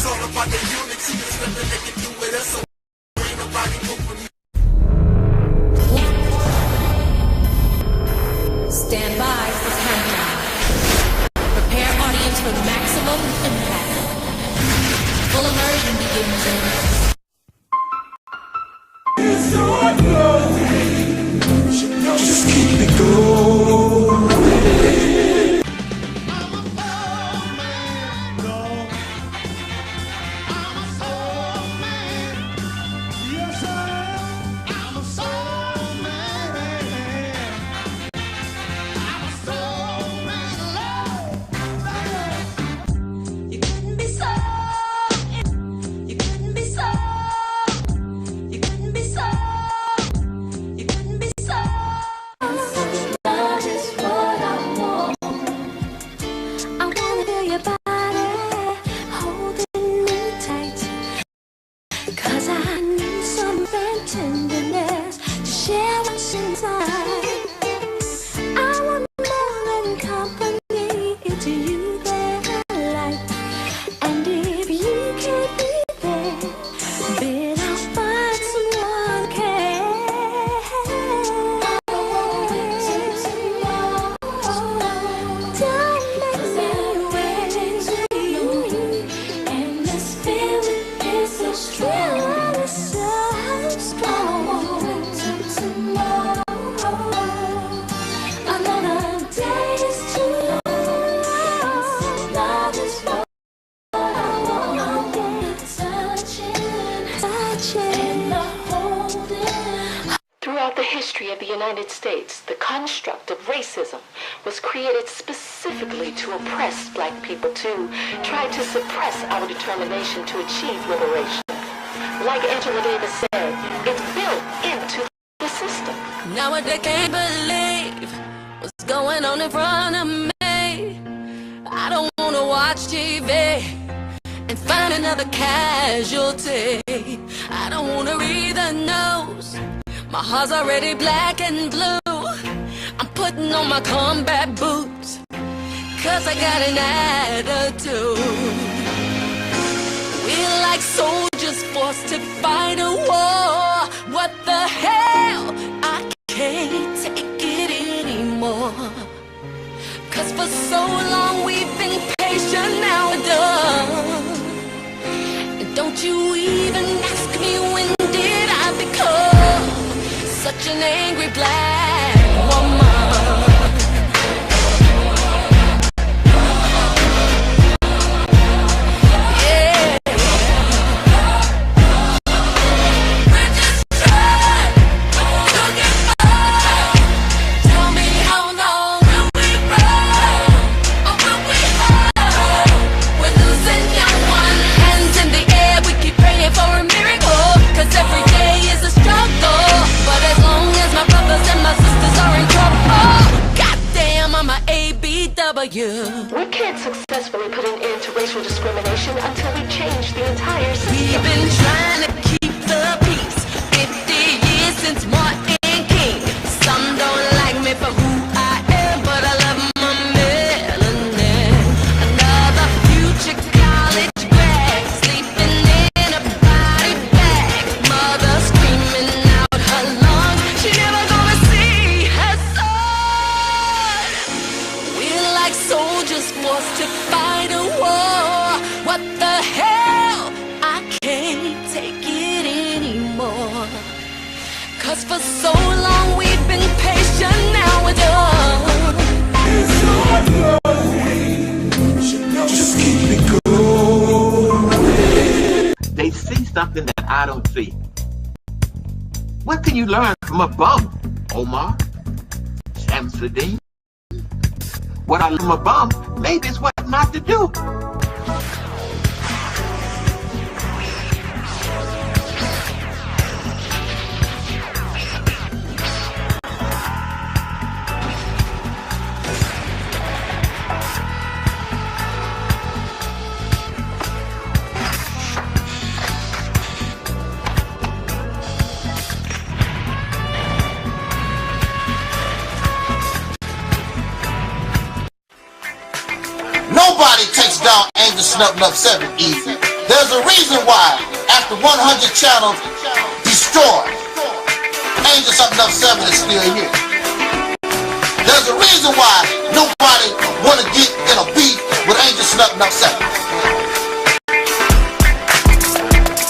all about the unity. There's nothing they can do with us, so ain't nobody moving. Stand by for countdown. Prepare audience for maximum impact. Full immersion begins in... Just keep it going. Throughout the history of the United States, the construct of racism was created specifically to oppress black people, to try to suppress our determination to achieve liberation. Like Angela Davis said, it's built into the system. Now I can't believe what's going on in front of me. I don't want to watch TV and find another casualty. I don't want to read the news. My heart's already black and blue. I'm putting on my combat boots, cause I got an attitude. We're like soldiers forced to fight a war. What the hell? I can't take it anymore. Cause for so long we've been patient, now we're done. And don't you even ask me when did I become such an angry black woman. Yeah. We're just trying to get by. Tell me how long will we run, or will we hide? We're losing young ones. Hands in the air, we keep praying for a miracle, cause every day is a struggle. But as long as my brothers and my sisters are in trouble, goddamn, I'm a ABW. We can't successfully put an end to racial discrimination until we change the entire system. We've been trying to keep the peace 50 years since Martin King. Some don't like me for who I am, but I love my melanin. Another future college grad sleeping in a body bag. Mother screaming out her lungs, she never gonna see her son. We're like soldiers forced to fight a war. What the hell? I can't take it anymore. Cause for so long we've been patient, now we're done. Just keep it going. They see something that I don't see. What can you learn from a bum, Omar? Shamsuddin? What I learn from a bum, maybe it's what not to do. Nobody takes down Angus Snub 7 easy. There's a reason why, after 100 channels destroyed, Angels Up Enough 7 is still here. There's a reason why nobody want to get in a beef with Angels Up Enough 7.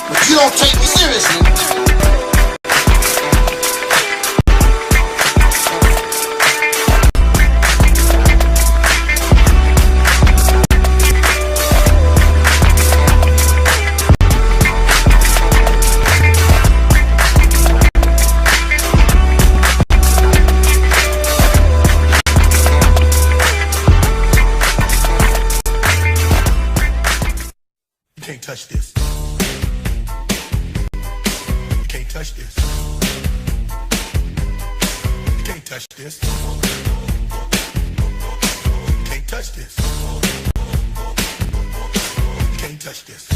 But you don't take me seriously. Touch this. You can't touch this. You can't touch this. You can't touch this. You can't touch this.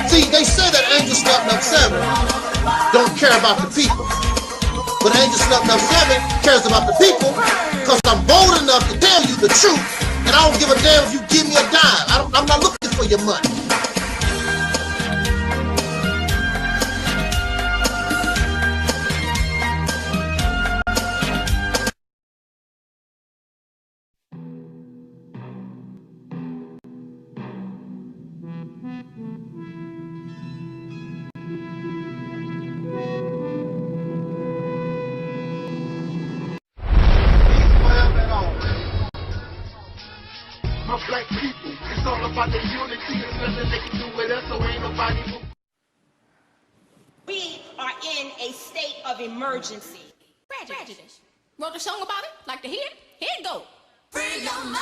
See, they say that Angels Up 7 don't care about the people. But Angels Up 7 cares about the people because I'm bold enough to tell you the truth, and I don't give a damn if you give me a dime. I'm not looking for your money. Black people, it's all about the unity. There's nothing they can do with us, so ain't nobody move. We are in a state of emergency. Prejudice. Wrote a song about it? Like to hear it? Here it goes. Free your mind.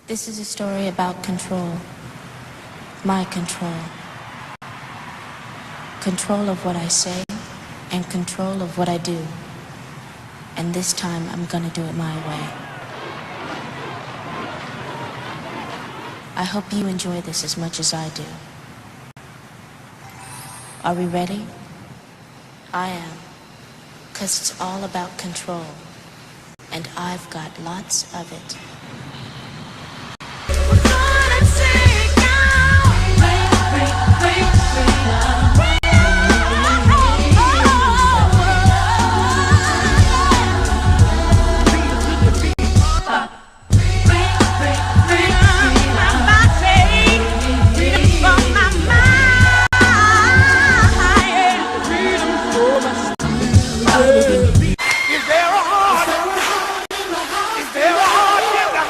This is a story about control. My control. Control of what I say and control of what I do. And this time, I'm gonna do it my way. I hope you enjoy this as much as I do. Are we ready? I am. 'Cause it's all about control. And I've got lots of it. Is there a heart in the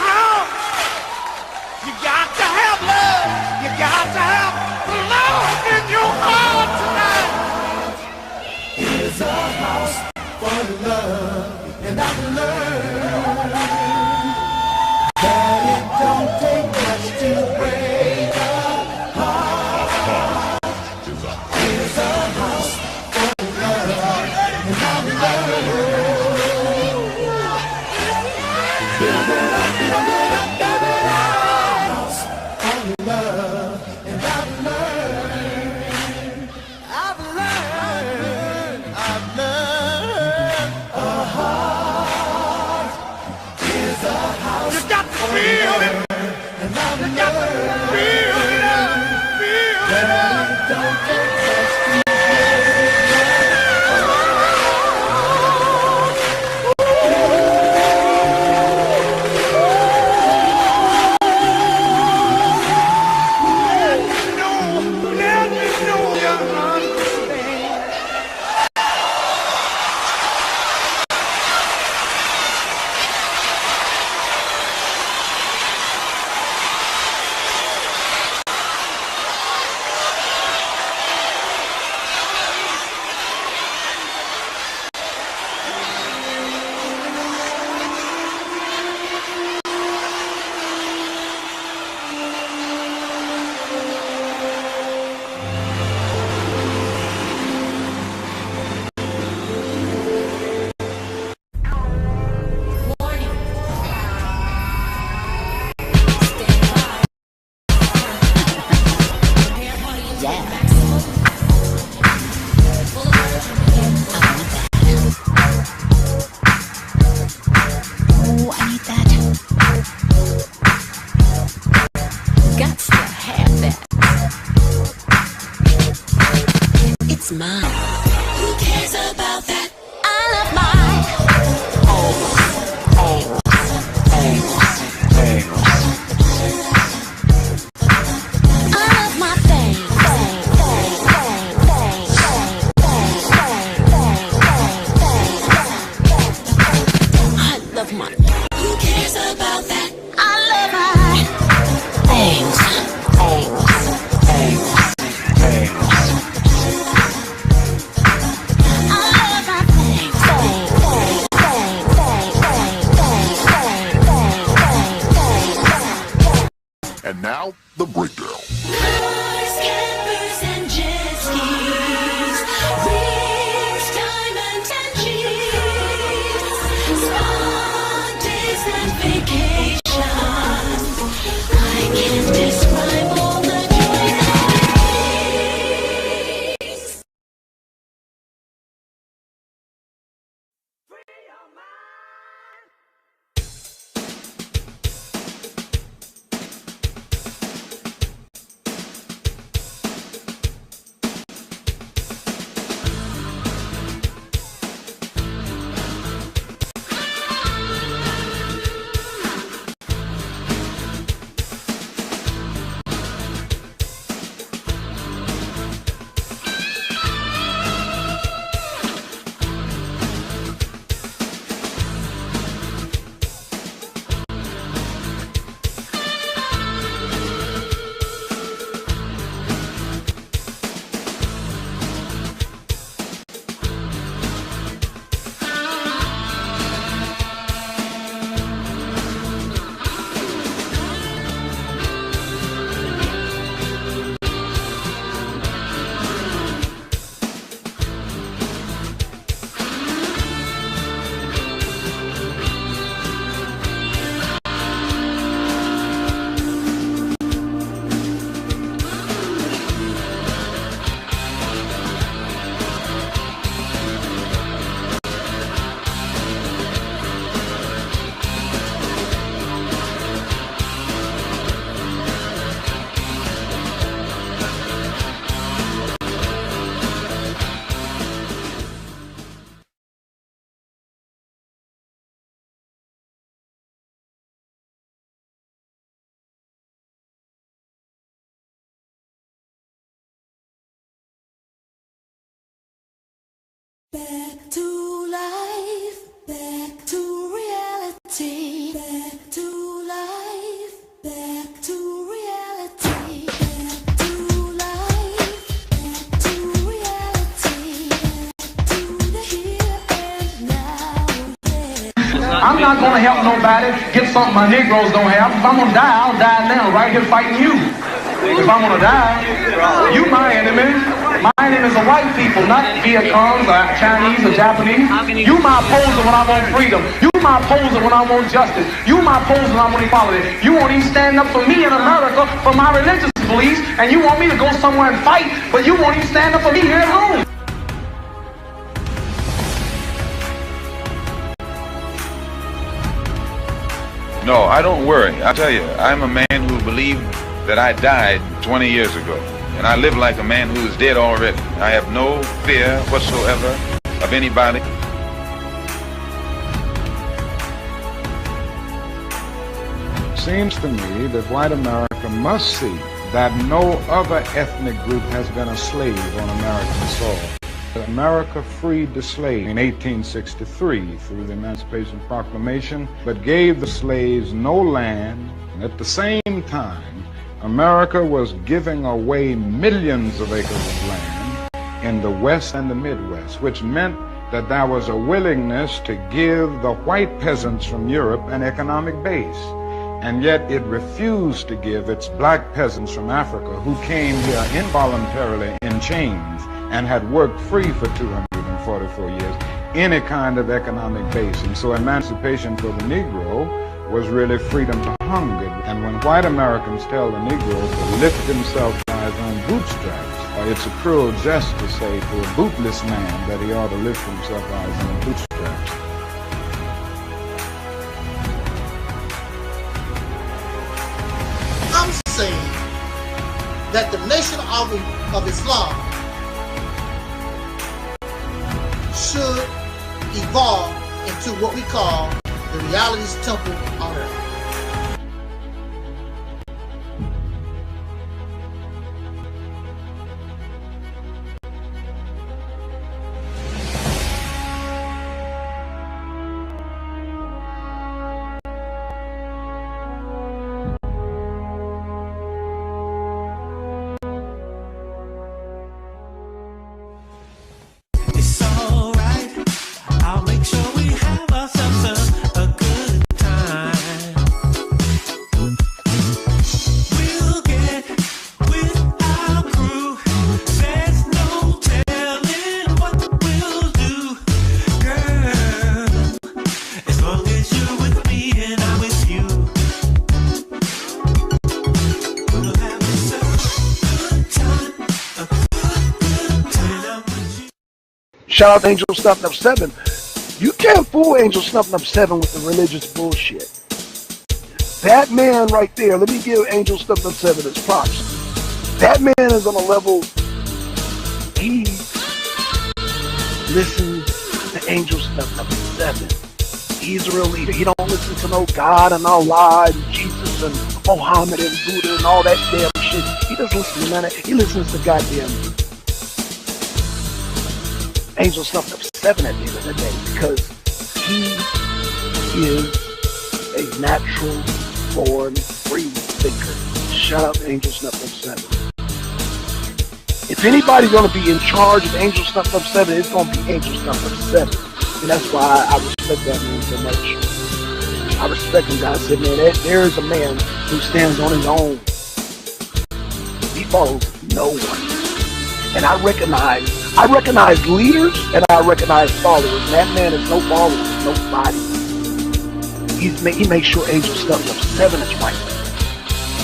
And now, the breakdown. Campers and jet skis, rings, diamonds and cheese, spa days and vacations. I can't describe all the joys and peace. Back to life, back to reality, back to life, back to reality, back to life, back to reality, back to the here and now. I'm not gonna help nobody get something my Negroes don't have. If I'm gonna die, I'll die now, right here fighting you. If I'm gonna die, you my enemy. My enemies are white people, not Vietcongs or Chinese or Japanese. You my opposer when I want freedom. You my opposer when I want justice. You my opposer when I want equality. You won't even stand up for me in America for my religious beliefs, and you want me to go somewhere and fight, but you won't even stand up for me here at home. No, I don't worry. I tell you, I'm a man who believed that I died 20 years ago. And I live like a man who is dead already. I have no fear whatsoever of anybody. Seems to me that white America must see that no other ethnic group has been a slave on American soil. America freed the slave in 1863 through the Emancipation Proclamation, but gave the slaves no land. And at the same time, America was giving away millions of acres of land in the West and the Midwest, which meant that there was a willingness to give the white peasants from Europe an economic base. And yet it refused to give its black peasants from Africa, who came here involuntarily in chains and had worked free for 244 years, any kind of economic base. And so emancipation for the Negro was really freedom to hunger. And when white Americans tell the Negro to lift himself by his own bootstraps, it's a cruel jest to say to a bootless man that he ought to lift himself by his own bootstraps. I'm saying that the Nation of Islam should evolve into what we call the Reality's temple on earth. Shout out to Angel Stuffing Up 7. You can't fool Angel Stuffing Up 7 with the religious bullshit. That man right there, let me give Angel Stuffing Up 7 his props. That man is on a level, he listens to Angel Stuffing Up 7. He's a real leader. He don't listen to no God and Allah and Jesus and Muhammad and Buddha and all that damn shit. He doesn't listen to none of that. He listens to goddamn Angel Stuffed Up 7 at the end of the day, because he is a natural born free thinker. Shout out to Angel Stuffed Up 7. If anybody's going to be in charge of Angel Stuffed Up 7, it's going to be Angel Stuffed Up 7. And that's why I respect that man so much. I respect him, guys. I said, man, there is a man who stands on his own. He follows no one. And I recognize leaders and I recognize followers. And that man is no followers, nobody. He makes sure Angel Stuffed Up 7 is right.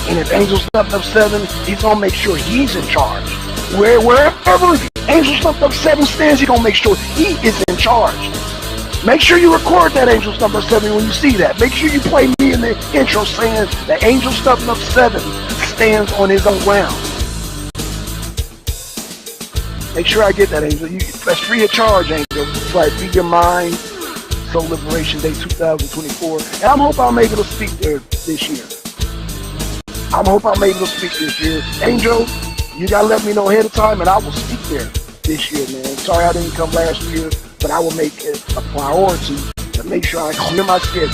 And if Angel Stuffed Up 7, he's gonna make sure he's in charge. Wherever Angel Stuffed Up 7 stands, he's gonna make sure he is in charge. Make sure you record that Angel Stuffed Up 7 when you see that. Make sure you play me in the intro saying that Angel Stuffed Up 7 stands on his own ground. Make sure I get that, Angel. That's free of charge, Angel. It's like Be Your Mind, Soul Liberation Day 2024. And I'm hoping I'm able to speak there this year. Angel, you gotta let me know ahead of time and I will speak there this year, man. Sorry I didn't come last year, but I will make it a priority to make sure I clear my schedule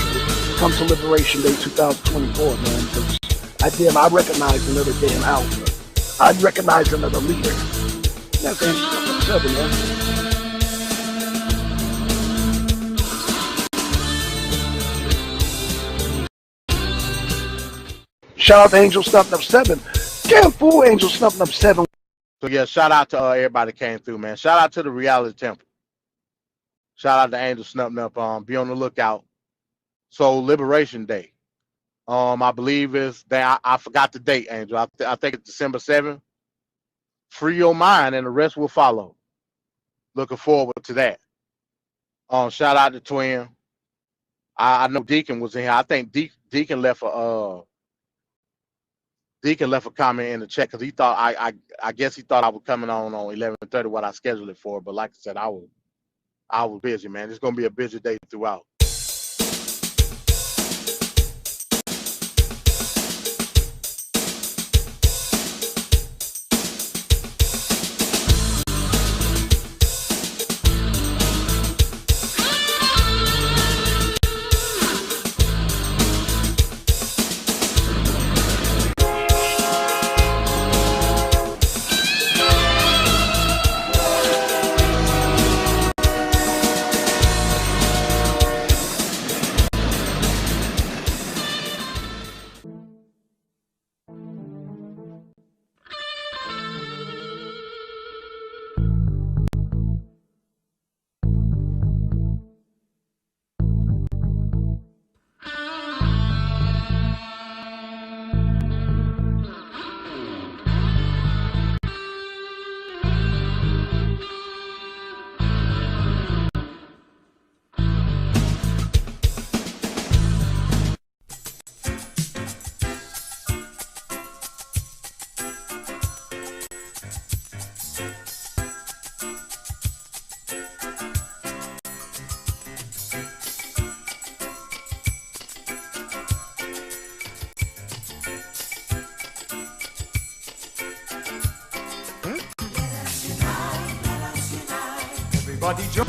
come to Liberation Day 2024, man. Because I recognize another damn alpha. I recognize another leader. That's Angel Stuffed Up 7, man. Shout out to Angel Stuffed Up 7. Can't fool Angel Stuffed Up 7. So yeah, shout out to everybody that came through, man. Shout out to the Reality Temple. Shout out to Angel Stuffed Up. Be on the lookout. So Liberation Day. I believe is that I forgot the date, Angel. I think it's December 7th. Free your mind and the rest will follow. Looking forward to that. Shout out to Twin. I know Deacon was in here. I think Deacon left a comment in the chat because he thought I guess he thought I was coming on 11:30 what I scheduled it for, but like I said, I was busy, man. It's gonna be a busy day throughout. Everybody jump.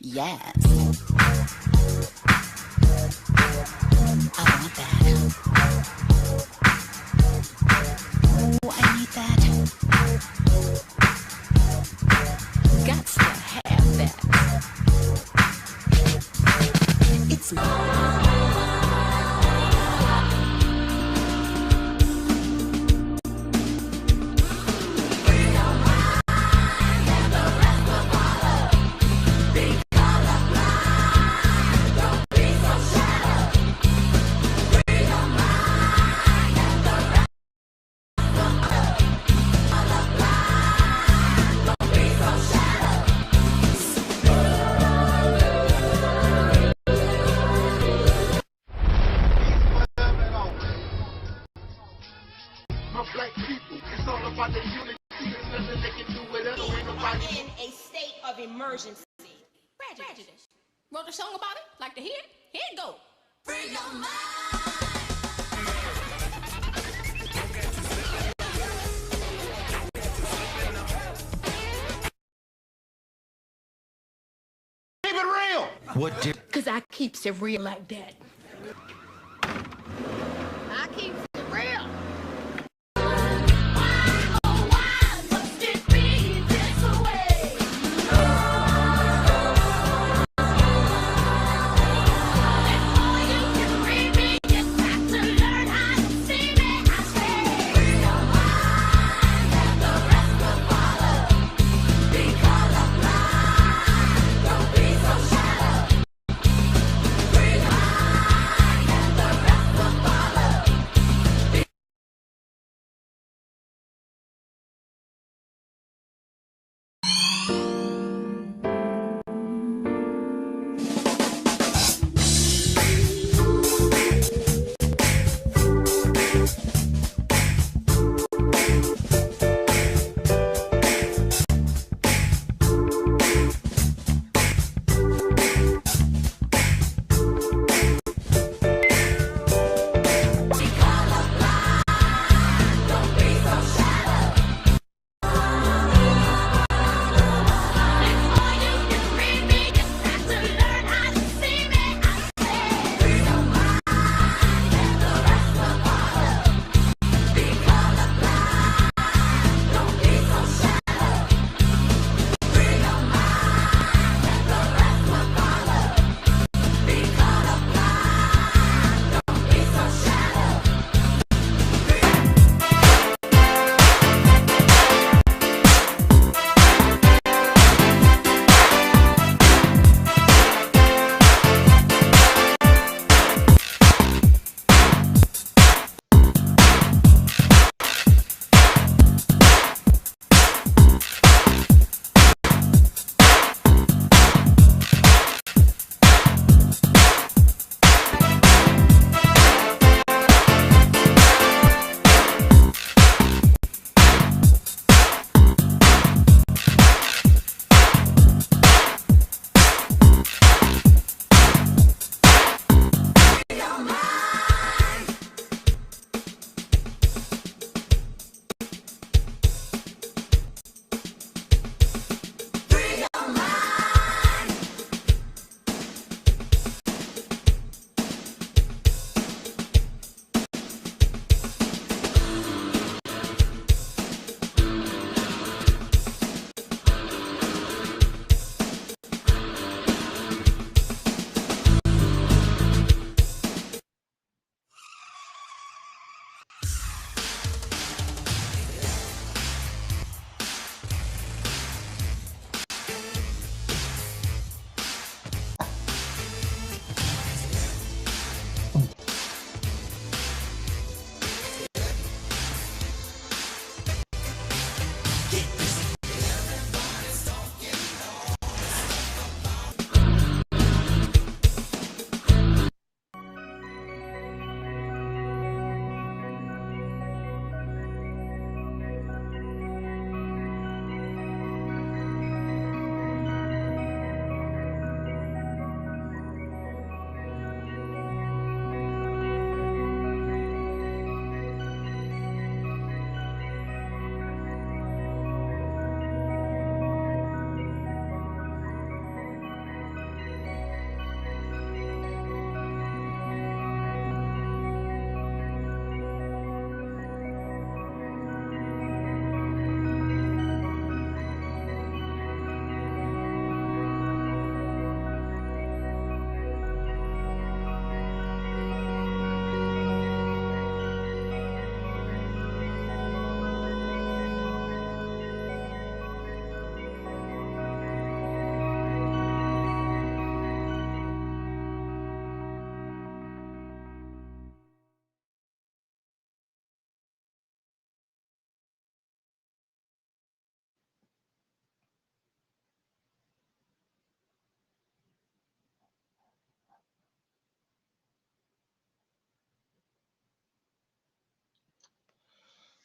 Yes. I want that. Oh, I need that. Gots to have that. It's in a state of emergency. Prejudice. Wrote a song about it? Like to hear it? Here it go. Free your mind. Keep it real. What did? Cause I keeps it real like that. I keep it real.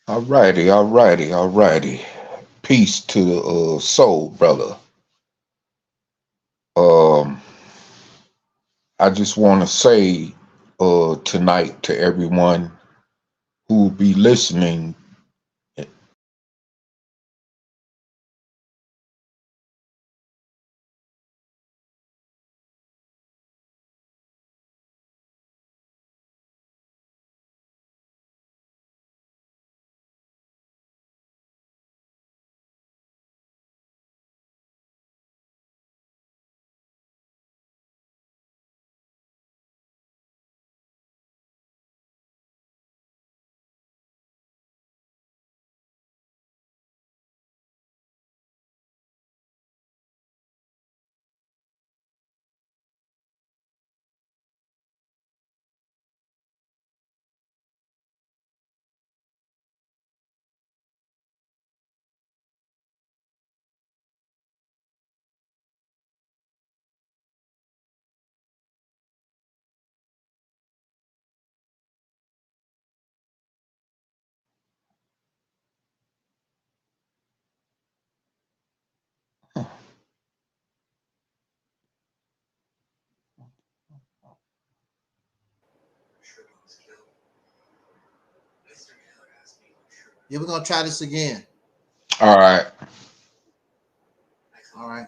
All righty. Peace to the soul, brother. Um, I just want to say tonight to everyone who will be listening. Yeah, we're gonna try this again. All right. All right.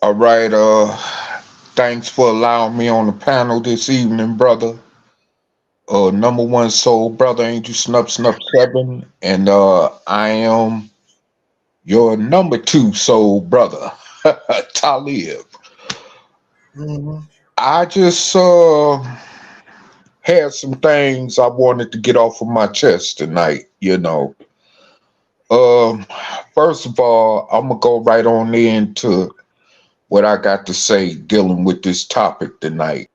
All right. Thanks for allowing me on the panel this evening, brother. Number one soul brother, Angel Snuff Snuff 7, and I am your number two soul brother, Taalib. Mm-hmm. I just had some things I wanted to get off of my chest tonight, Um, First of all, I'm gonna go right on into what I got to say dealing with this topic tonight.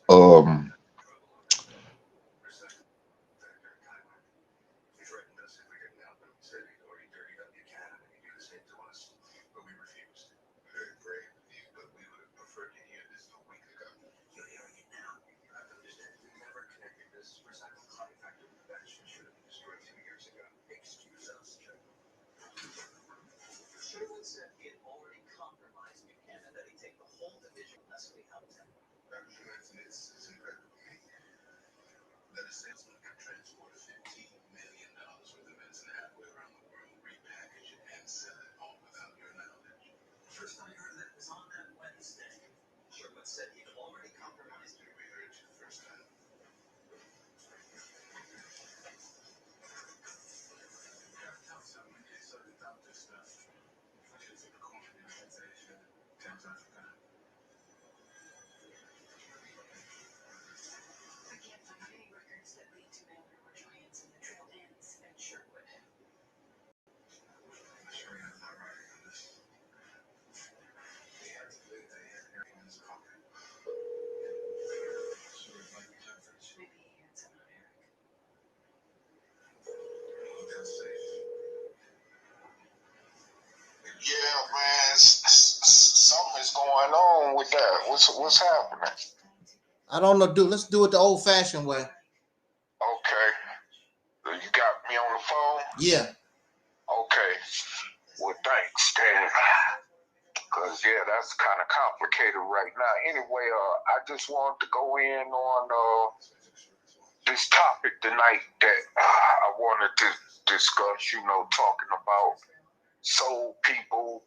Um, Yeah, man, something is going on with that. What's happening? I don't know, dude. Let's do it the old-fashioned way. Okay, you got me on the phone. Yeah. Okay. Well, thanks, Dan. Cause yeah, that's kind of complicated right now. Anyway, I just wanted to go in on this topic tonight that I wanted to discuss. Talking about soul people.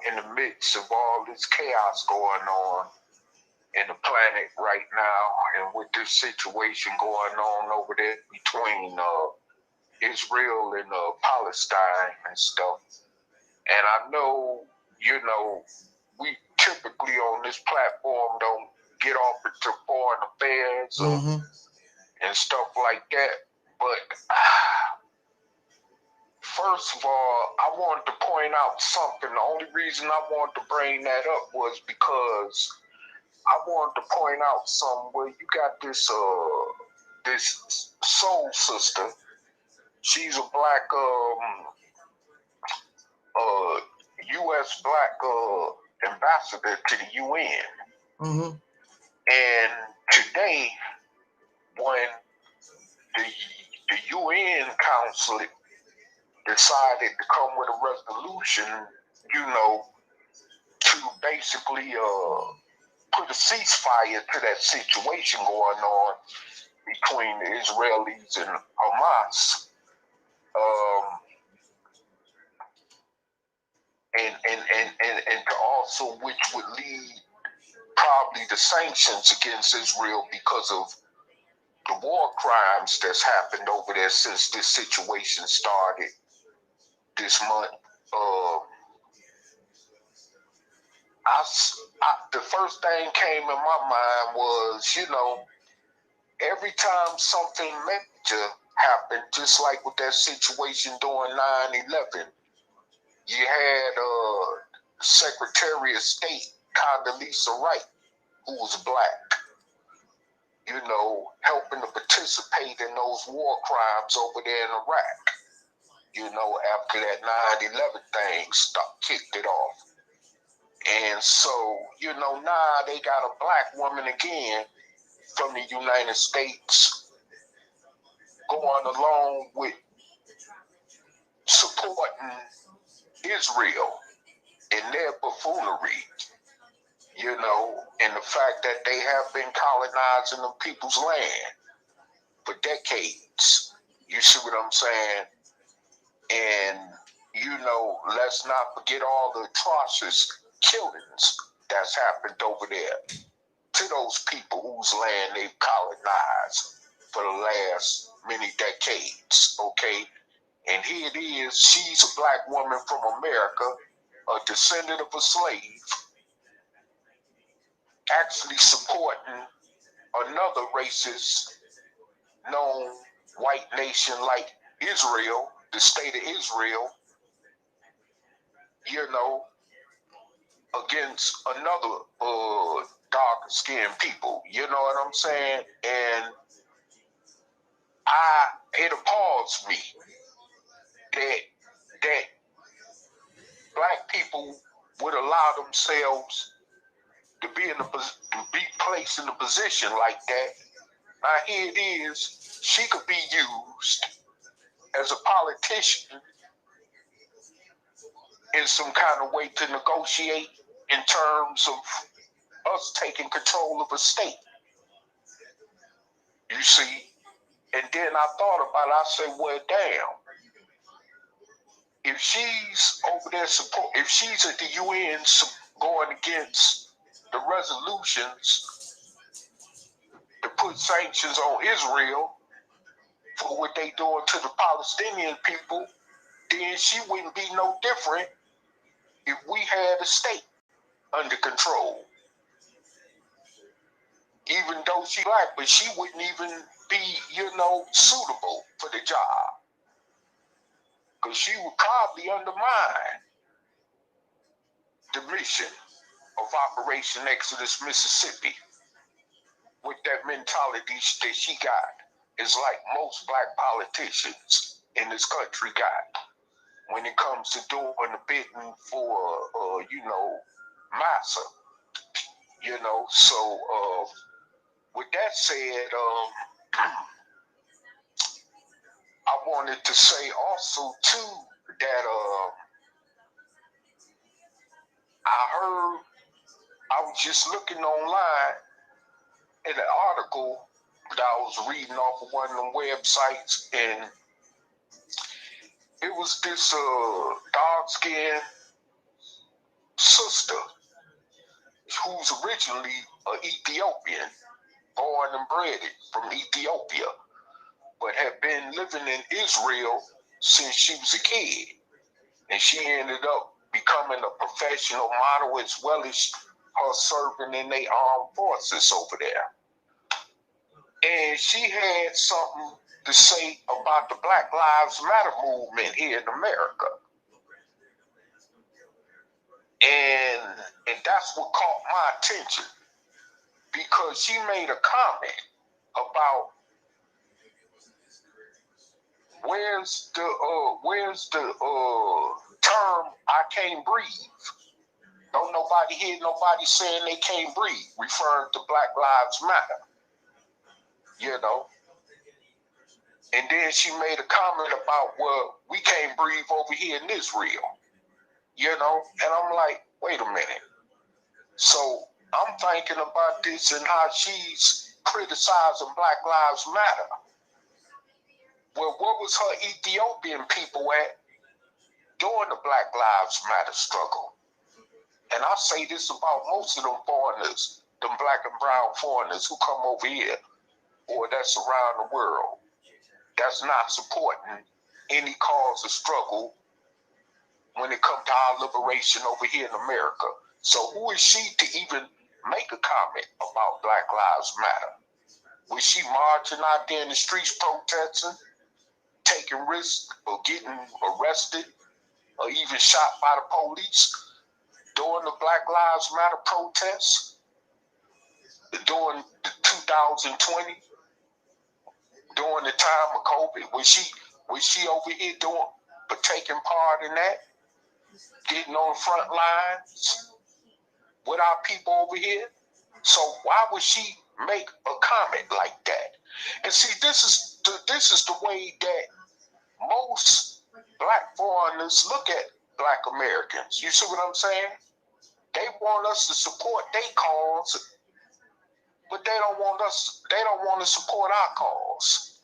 In the midst of all this chaos going on in the planet right now, and with this situation going on over there between Israel and Palestine and stuff. And I know, we typically on this platform don't get off into foreign affairs and stuff like that. But first of all, I wanted to point out something. The only reason I wanted to bring that up was because I wanted to point out something where you got this soul sister. She's a black U.S. black ambassador to the UN. And today, when the the UN Council decided to come with a resolution, you know, to basically put a ceasefire to that situation going on between the Israelis and Hamas. And to also, which would lead probably the sanctions against Israel because of the war crimes that's happened over there since this situation started this month. The first thing came in my mind was, you know, every time something major happened, just like with that situation during 9/11, you had Secretary of State Condoleezza Rice, who was black, you know, helping to participate in those war crimes over there in Iraq, you know, after that 9/11 thing kicked it off. And so, you know, now they got a black woman again from the United States going along with supporting Israel in their buffoonery, you know, and the fact that they have been colonizing the people's land for decades. You see what I'm saying? And, you know, let's not forget all the atrocious killings that's happened over there to those people whose land they've colonized for the last many decades, okay? And here it is, she's a black woman from America, a descendant of a slave, actually supporting another racist known white nation like Israel, the state of Israel, you know, against another dark-skinned people. You know what I'm saying? And it appalls me that black people would allow themselves to be placed in a position like that. Now here it is, she could be used as a politician in some kind of way to negotiate in terms of us taking control of a state. You see? And then I thought about it, I said, well, damn. If she's over there if she's at the UN going against the resolutions to put sanctions on Israel for what they doing to the Palestinian people, then she wouldn't be no different if we had a state under control. Even though she black, but she wouldn't even be, you know, suitable for the job. Because she would probably undermine the mission of Operation Exodus Mississippi with that mentality that she got. It's like most black politicians in this country got when it comes to doing the bidding for, you know, massa. You know, so with that said, I wanted to say also too that I was just looking online at an article that I was reading off of one of them websites, and it was this dark-skinned sister who's originally an Ethiopian, born and bred from Ethiopia, but had been living in Israel since she was a kid. And she ended up becoming a professional model as well as her serving in the armed forces over there. And she had something to say about the Black Lives Matter movement here in America. And that's what caught my attention, because she made a comment about where's the term "I can't breathe." Don't nobody hear nobody saying they can't breathe, referring to Black Lives Matter. You know, And then she made a comment about, well, we can't breathe over here in Israel. You know? And I'm like, wait a minute. So I'm thinking about this and how she's criticizing Black Lives Matter. Well, where was her Ethiopian people at during the Black Lives Matter struggle? And I say this about most of them foreigners, them black and brown foreigners who come over here or that's around the world, that's not supporting any cause of struggle when it comes to our liberation over here in America. So who is she to even make a comment about Black Lives Matter? Was she marching out there in the streets protesting, taking risks of getting arrested or even shot by the police during the Black Lives Matter protests during 2020, during the time of COVID? Was she over here taking part in that, getting on the front lines with our people over here? So why would she make a comment like that? And see, this is the way that most black foreigners look at Black Americans. You see what I'm saying? They want us to support their cause, but they don't want to support our cause.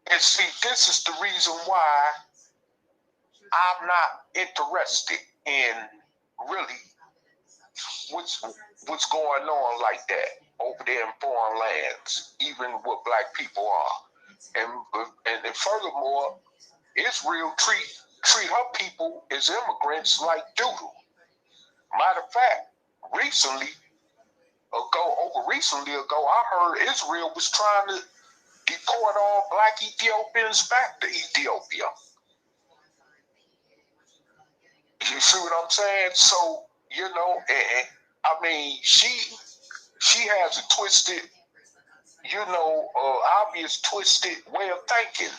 And see, this is the reason why I'm not interested in really what's going on like that over there in foreign lands, even where Black people are. And furthermore, Israel treat her people as immigrants like doodle. Matter of fact, recently ago, I heard Israel was trying to deport all Black Ethiopians back to Ethiopia. You see what I'm saying? So, you know, and I mean, she has a twisted, obvious twisted way of thinking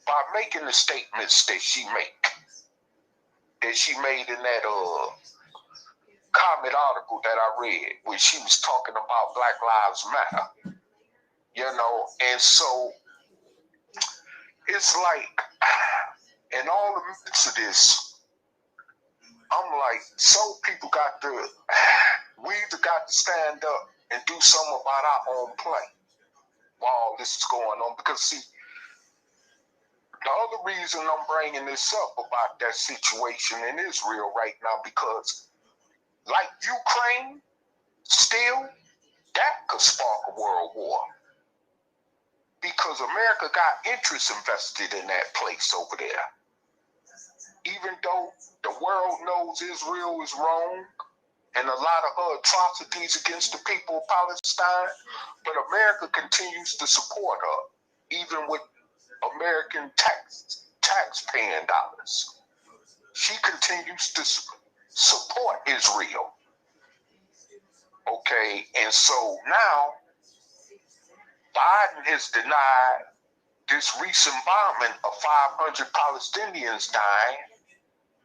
by making the statements that she made in that comment article that I read when she was talking about Black Lives Matter. You know, and so it's like, in all the midst of this, I'm like, some people we either got to stand up and do something about our own play while all this is going on. Because see, the other reason I'm bringing this up about that situation in Israel right now, because like Ukraine, still, that could spark a world war. Because America got interest invested in that place over there. Even though the world knows Israel is wrong and a lot of her atrocities against the people of Palestine, but America continues to support her, even with American tax-paying dollars. She continues to support Israel. Okay, and so now Biden has denied this recent bombing of 500 Palestinians dying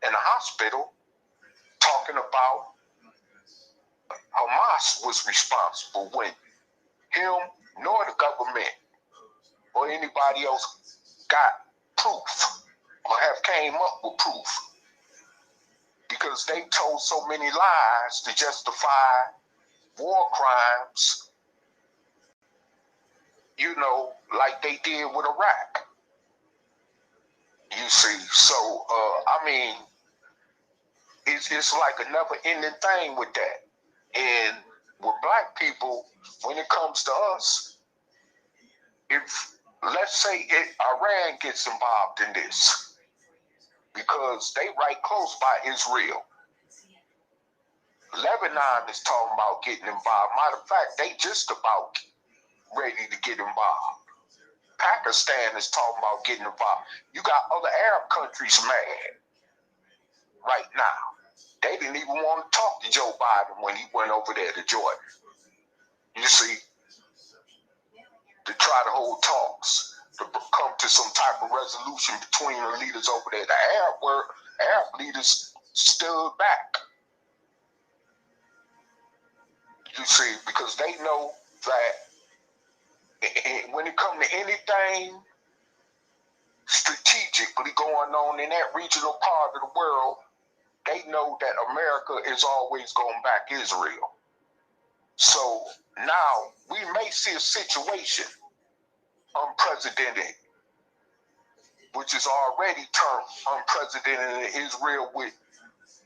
in a hospital, talking about Hamas was responsible when him nor the government or anybody else got proof or have came up with proof, because they told so many lies to justify war crimes, you know, like they did with Iraq. You see, so I mean, it's like a never-ending thing with that. And with Black people, when it comes to us, if let's say Iran gets involved in this, because they right close by Israel. Lebanon is talking about getting involved. Matter of fact, they just about ready to get involved. Pakistan is talking about getting involved. You got other Arab countries mad right now. They didn't even want to talk to Joe Biden when he went over there to Jordan. You see, to try to hold talks, to come to some type of resolution between the leaders over there. The Arab leaders stood back. You see, because they know that when it comes to anything strategically going on in that regional part of the world, they know that America is always going to back Israel. So now we may see a situation unprecedented, which is already turned unprecedented in Israel with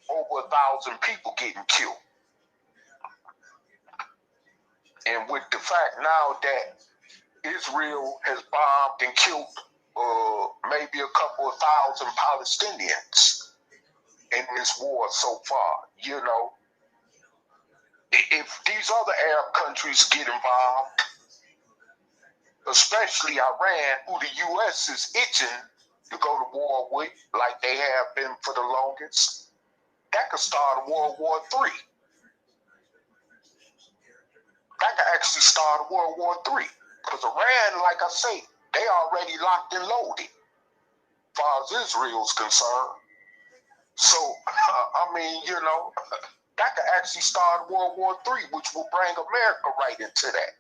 over 1,000 people getting killed. And with the fact now that Israel has bombed and killed maybe a couple of thousand Palestinians in this war so far, you know, if these other Arab countries get involved, especially Iran, who the U.S. is itching to go to war with, like they have been for the longest, that could start a World War III. That could actually start a World War III. Because Iran, like I say, they already locked and loaded as far as Israel's concerned. So, I mean, you know, that could actually start World War III, which will bring America right into that.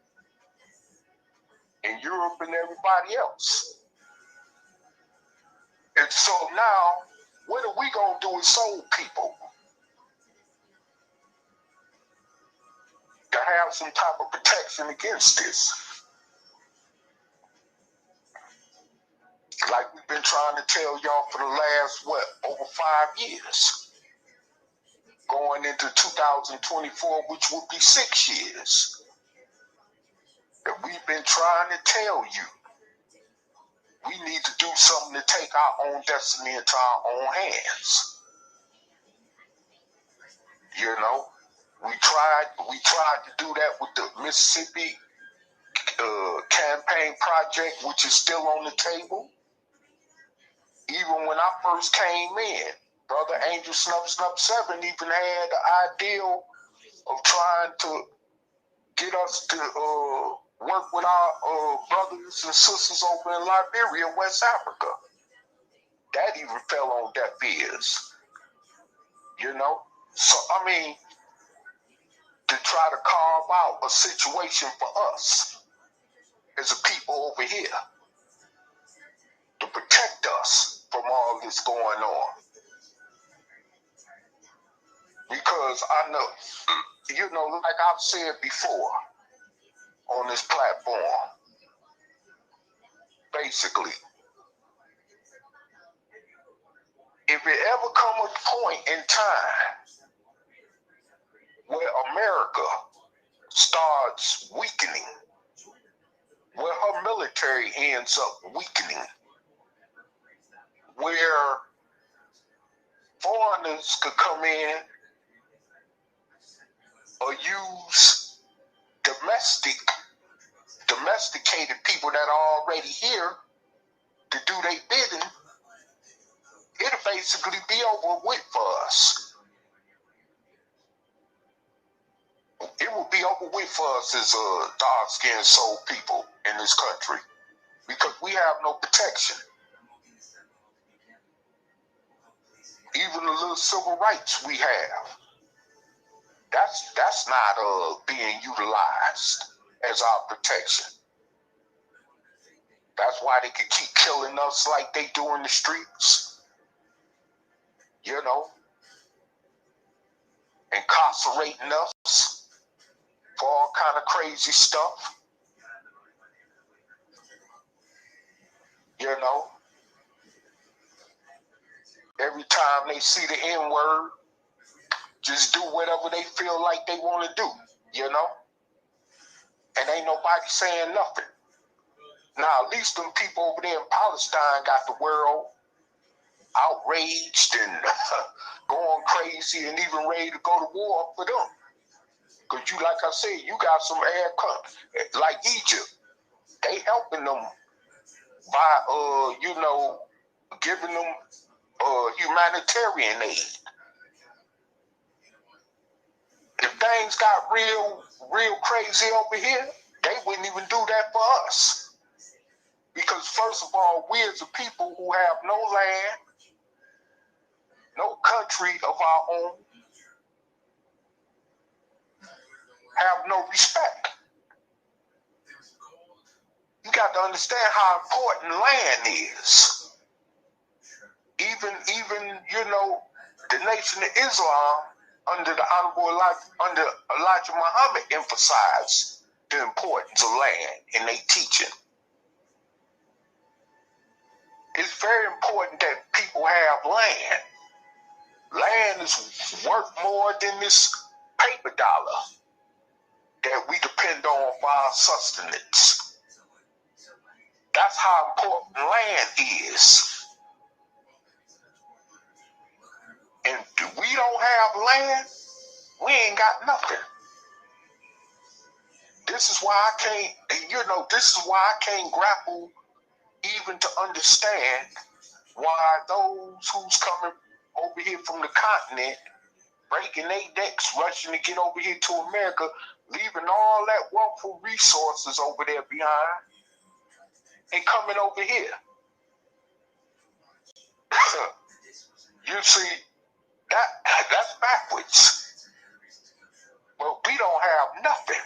And Europe and everybody else. And so now, what are we going to do as soul people? To have some type of protection against this. Like we've been trying to tell y'all for the last, over 5 years. Going into 2024, which will be 6 years. That we've been trying to tell you. We need to do something to take our own destiny into our own hands. You know, we tried to do that with the Mississippi campaign project, which is still on the table. Even when I first came in, Brother Angel Snuff 7 even had the ideal of trying to get us to work with our brothers and sisters over in Liberia, West Africa. That even fell on deaf ears. You know? So, I mean, to try to carve out a situation for us as a people over here to protect us from all this going on. Because I know, you know, like I've said before on this platform, basically, if it ever come a point in time where America starts weakening, where her military ends up weakening, where foreigners could come in or use domesticated people that are already here to do their bidding, it'll basically be over with for us. It will be over with for us as dark-skinned soul people in this country because we have no protection. Even the little civil rights we have, that's not being utilized as our protection. That's why they can keep killing us like they do in the streets. You know, incarcerating us for all kind of crazy stuff. You know, every time they see the N-word, just do whatever they feel like they want to do, you know? And ain't nobody saying nothing. Now, at least them people over there in Palestine got the world outraged and going crazy and even ready to go to war for them. Because you, like I said, you got some Arab countries, like Egypt. They helping them by, you know, giving them humanitarian aid. If things got real crazy over here, they wouldn't even do that for us. Because first of all, we as a people who have no land, no country of our own, have no respect. You got to understand how important land is. even the Nation of Islam under the Honorable Elijah Muhammad emphasized the importance of land in their teaching. It's very important that people have land. Land is worth more than this paper dollar that we depend on for our sustenance. That's how important land is. And if we don't have land, we ain't got nothing. This is why I can't grapple even to understand why those who's coming over here from the continent, breaking their necks, rushing to get over here to America, leaving all that wealthful resources over there behind, and coming over here. You see, that's backwards. But we don't have nothing.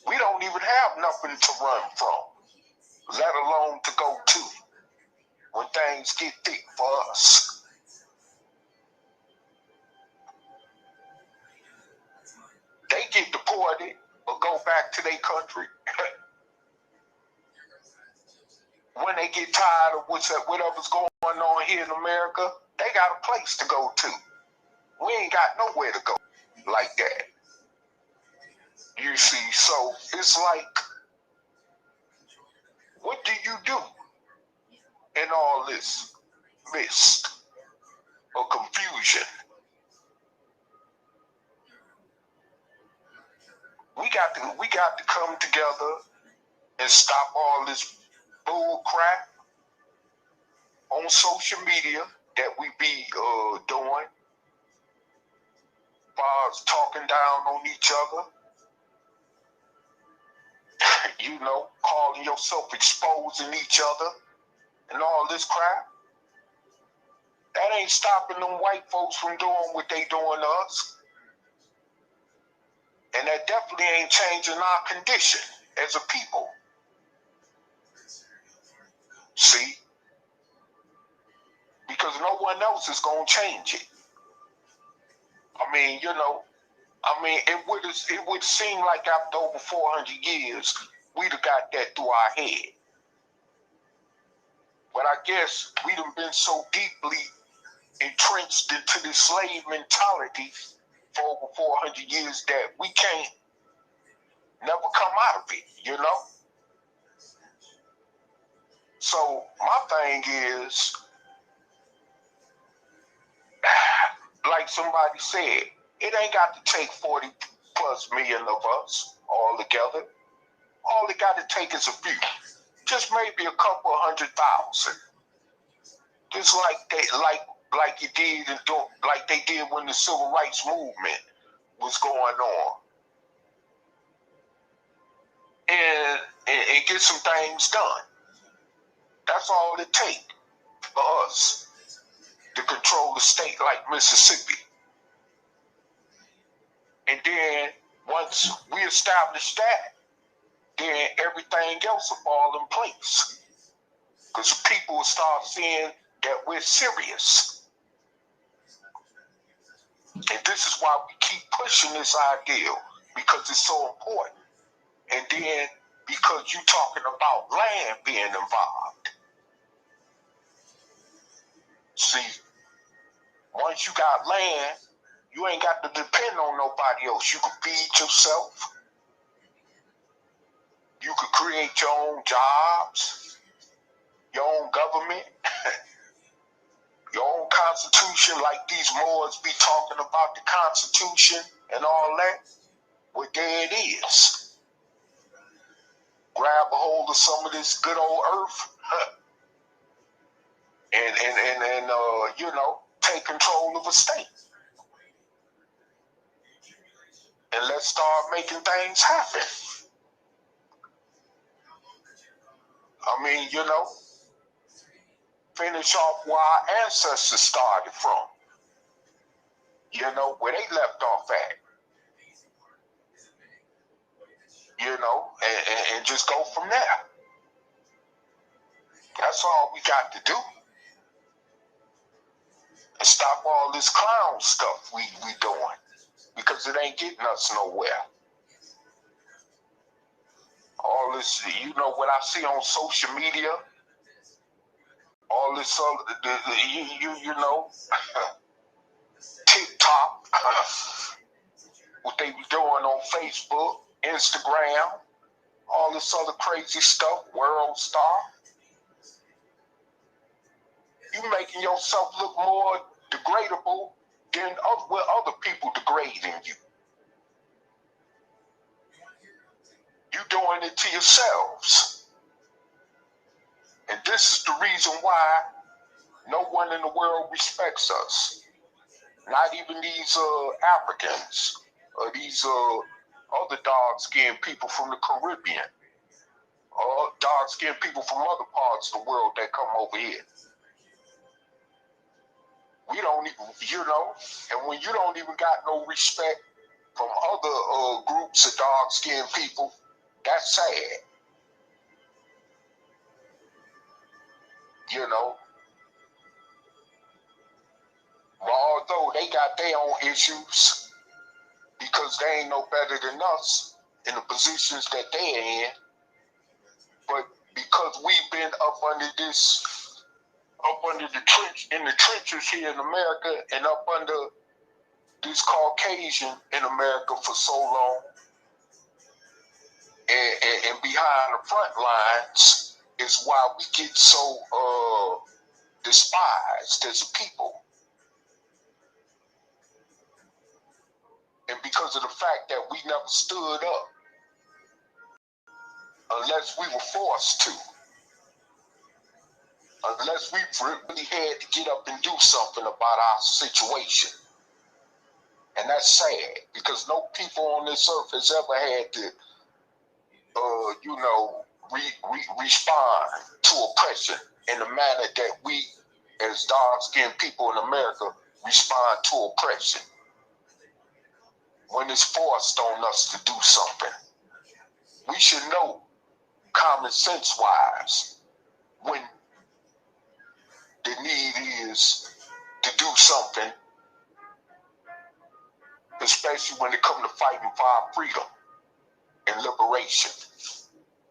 We don't even have nothing to run from, let alone to go to when things get thick for us. They get deported or go back to their country. When they get tired of whatever's going on here in America, they got a place to go to. We ain't got nowhere to go like that. You see, so it's like, what do you do in all this mist or confusion? We got to come together and stop all this bull crap on social media that we be doing, as far as talking down on each other, calling yourself exposing each other and all this crap. That ain't stopping them white folks from doing what they doing to us. And that definitely ain't changing our condition as a people. See? Because no one else is going to change it. It would seem like after over 400 years, we'd have got that through our head. But I guess we'd have been so deeply entrenched into this slave mentality for over 400 years that we can't never come out of it, So my thing is, like somebody said, it ain't got to take 40+ million of us all together. All it got to take is a few, just maybe a couple 100,000. Just like they did when the civil rights movement was going on, and get some things done. That's all it takes for us to control the state like Mississippi. And then once we establish that, then everything else will fall in place. Because people will start seeing that we're serious. And this is why we keep pushing this ideal, because it's so important. And then because you're talking about land being involved. See, once you got land, you ain't got to depend on nobody else. You can feed yourself. You could create your own jobs, your own government, your own constitution, like these Moors be talking about the Constitution and all that. Well, there it is. Grab a hold of some of this good old earth and take control of a state. And let's start making things happen. Finish off where our ancestors started from. Where they left off at. And just go from there. That's all we got to do. and stop all this clown stuff we doing, because it ain't getting us nowhere. All this, you know, what I see on social media, all this other, you know, TikTok, what they be doing on Facebook, Instagram, all this other crazy stuff, World Star. You making yourself look more degradable than other people degrading you. You doing it to yourselves. And this is the reason why no one in the world respects us. Not even these Africans or these other dark-skinned people from the Caribbean or dark-skinned people from other parts of the world that come over here. We don't even, you know, and when you don't even got no respect from other groups of dark-skinned people, that's sad. You know, although they got their own issues because they ain't no better than us in the positions that they're in, but because we've been up under the trench, in the trenches here in America, and up under this Caucasian in America for so long, and behind the front lines is why we get so despised as a people. And because of the fact that we never stood up unless we were forced to. Unless we really had to get up and do something about our situation. And that's sad, because no people on this earth has ever had to, you know, respond to oppression in the manner that we, as dark-skinned people in America, respond to oppression. When it's forced on us to do something. We should know, common sense-wise, when the need is to do something, especially when it comes to fighting for our freedom and liberation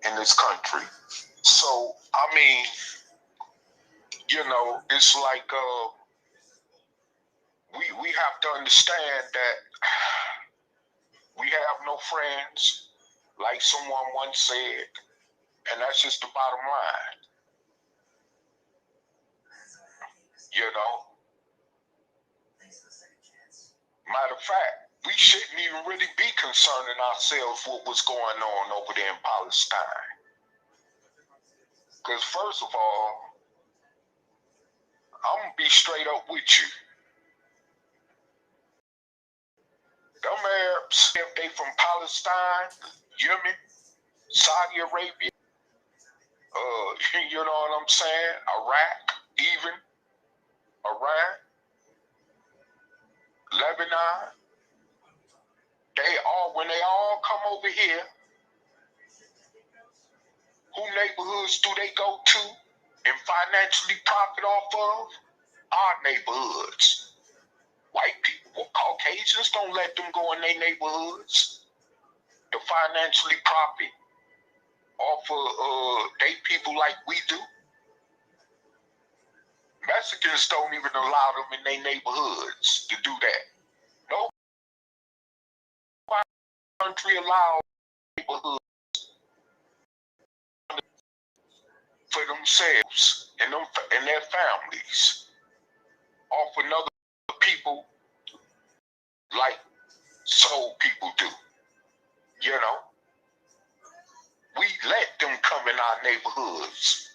in this country. So, I mean, you know, it's like we have to understand that we have no friends, like someone once said, and that's just the bottom line. You know? Matter of fact, we shouldn't even really be concerning ourselves with what's going on over there in Palestine. Because first of all, I'm going to be straight up with you. Them Arabs, if they from Palestine, Yemen, Saudi Arabia, you know what I'm saying? Iraq, even, Iran, Lebanon, when they all come over here, who neighborhoods do they go to and financially profit off of? Our neighborhoods. White people, Caucasians, don't let them go in their neighborhoods to financially profit off of they people like we do. Mexicans don't even allow them in their neighborhoods to do that. No country allows neighborhoods for themselves and their families off another people like soul people do. You know? We let them come in our neighborhoods.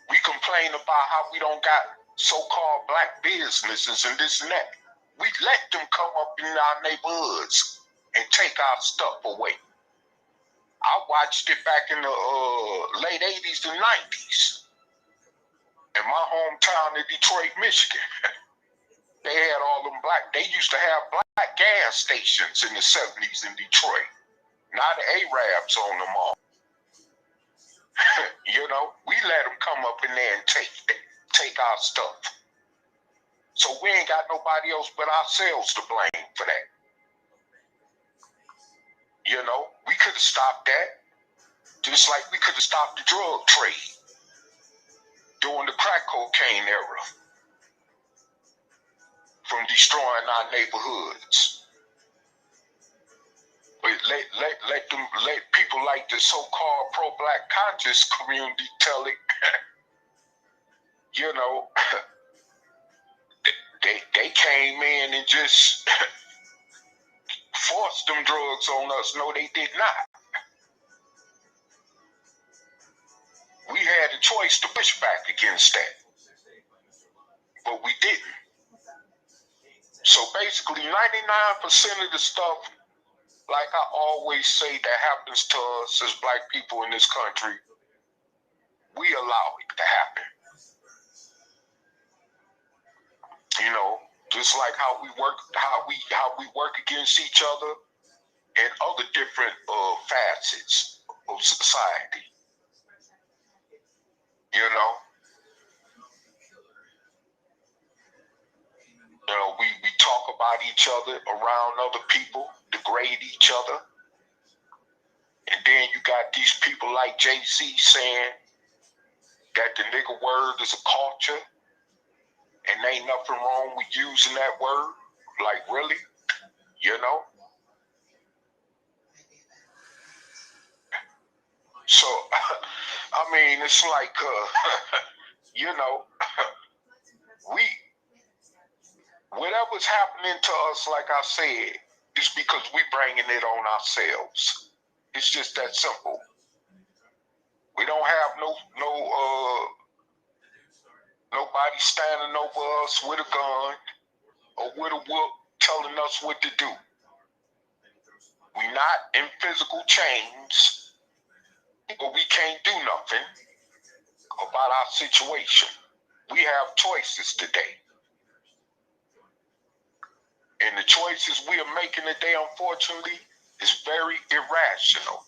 We complain about how we don't got so-called black businesses and this and that. We let them come up in our neighborhoods and take our stuff away. I watched it back in the late 80s and 90s in my hometown in Detroit, Michigan. They had all them they used to have black gas stations in the 70s in Detroit. Now the Arabs on them all. You know, we let them come up in there and take our stuff. So we ain't got nobody else but ourselves to blame for that. You know, we could have stopped that. Just like we could have stopped the drug trade during the crack cocaine era from destroying our neighborhoods. But let people like the so-called pro-black conscious community tell it, you know, they came in and just forced them drugs on us. No, they did not. We had a choice to push back against that, but we didn't. So basically 99% of the stuff, like I always say, that happens to us as black people in this country, we allow it to happen. You know, just like how we work against each other and other different facets of society. You know, we talk about each other around other people, degrade each other. And then you got these people like Jay-Z saying that the nigga word is a culture and ain't nothing wrong with using that word. Like, really? You know? So, I mean, it's like, you know, whatever's happening to us, like I said, is because we bringing it on ourselves. It's just that simple. We don't have nobody standing over us with a gun or with a whoop telling us what to do. We're not in physical chains, but we can't do nothing about our situation. We have choices today. And the choices we are making today, unfortunately, is very irrational.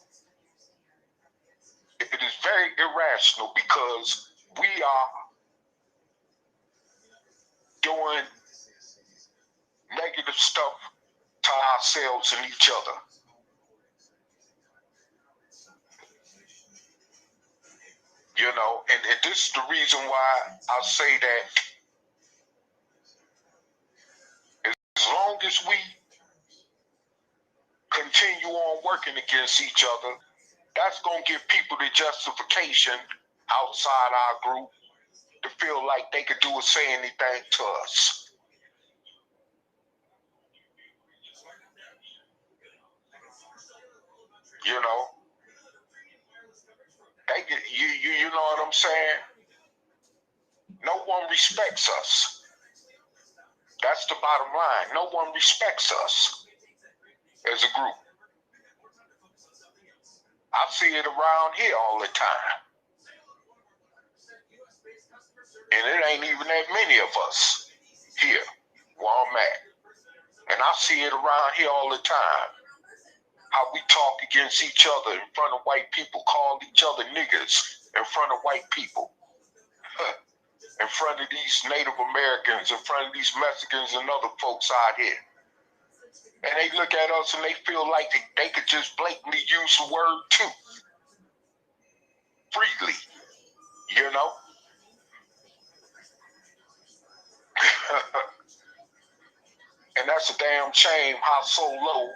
It is very irrational because we are doing negative stuff to ourselves and each other. You know, and this is the reason why I say that as long as we continue on working against each other, that's going to give people the justification outside our group to feel like they could do or say anything to us. You know, you know what I'm saying? No one respects us. That's the bottom line. No one respects us as a group. I see it around here all the time. And it ain't even that many of us here where I'm at. And I see it around here all the time. How we talk against each other in front of white people, call each other niggas in front of white people. In front of these Native Americans, in front of these Mexicans and other folks out here. And they look at us and they feel like they could just blatantly use the word too. Freely, you know? And that's a damn shame how so low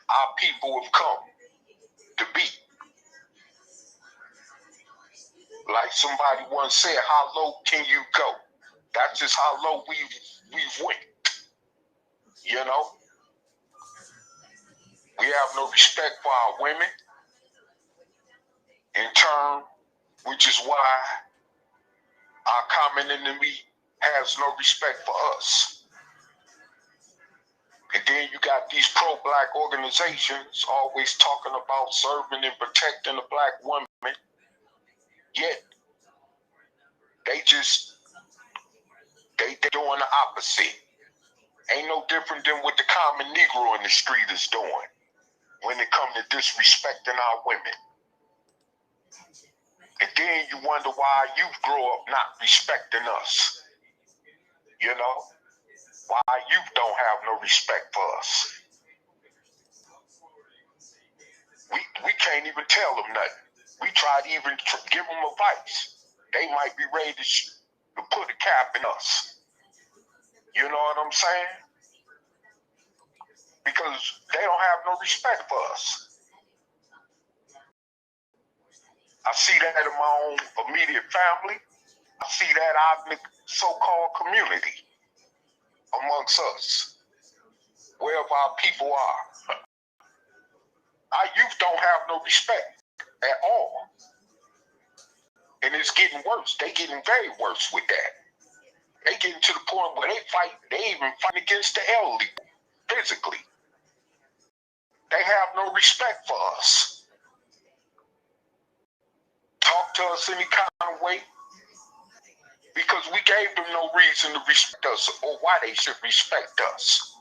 our people have come to be. Like somebody once said, how low can you go? That's just how low we've went. You know? We have no respect for our women. In turn, which is why our common enemy has no respect for us. And then you got these pro-black organizations always talking about serving and protecting the black woman. Yet, they're doing the opposite. Ain't no different than what the common Negro in the street is doing when it comes to disrespecting our women. And then you wonder why you grow up not respecting us. You know? why our youth don't have no respect for us. We can't even tell them nothing. We try to even give them advice. They might be ready to put a cap in us. You know what I'm saying? Because they don't have no respect for us. I see that in my own immediate family. I see that out in the so-called community amongst us, wherever our people are. Our youth don't have no respect at all. And it's getting worse. They getting very worse with that. They getting to the point where they even fight against the elderly physically. They have no respect for us. Talk to us any kind of way because we gave them no reason to respect us or why they should respect us.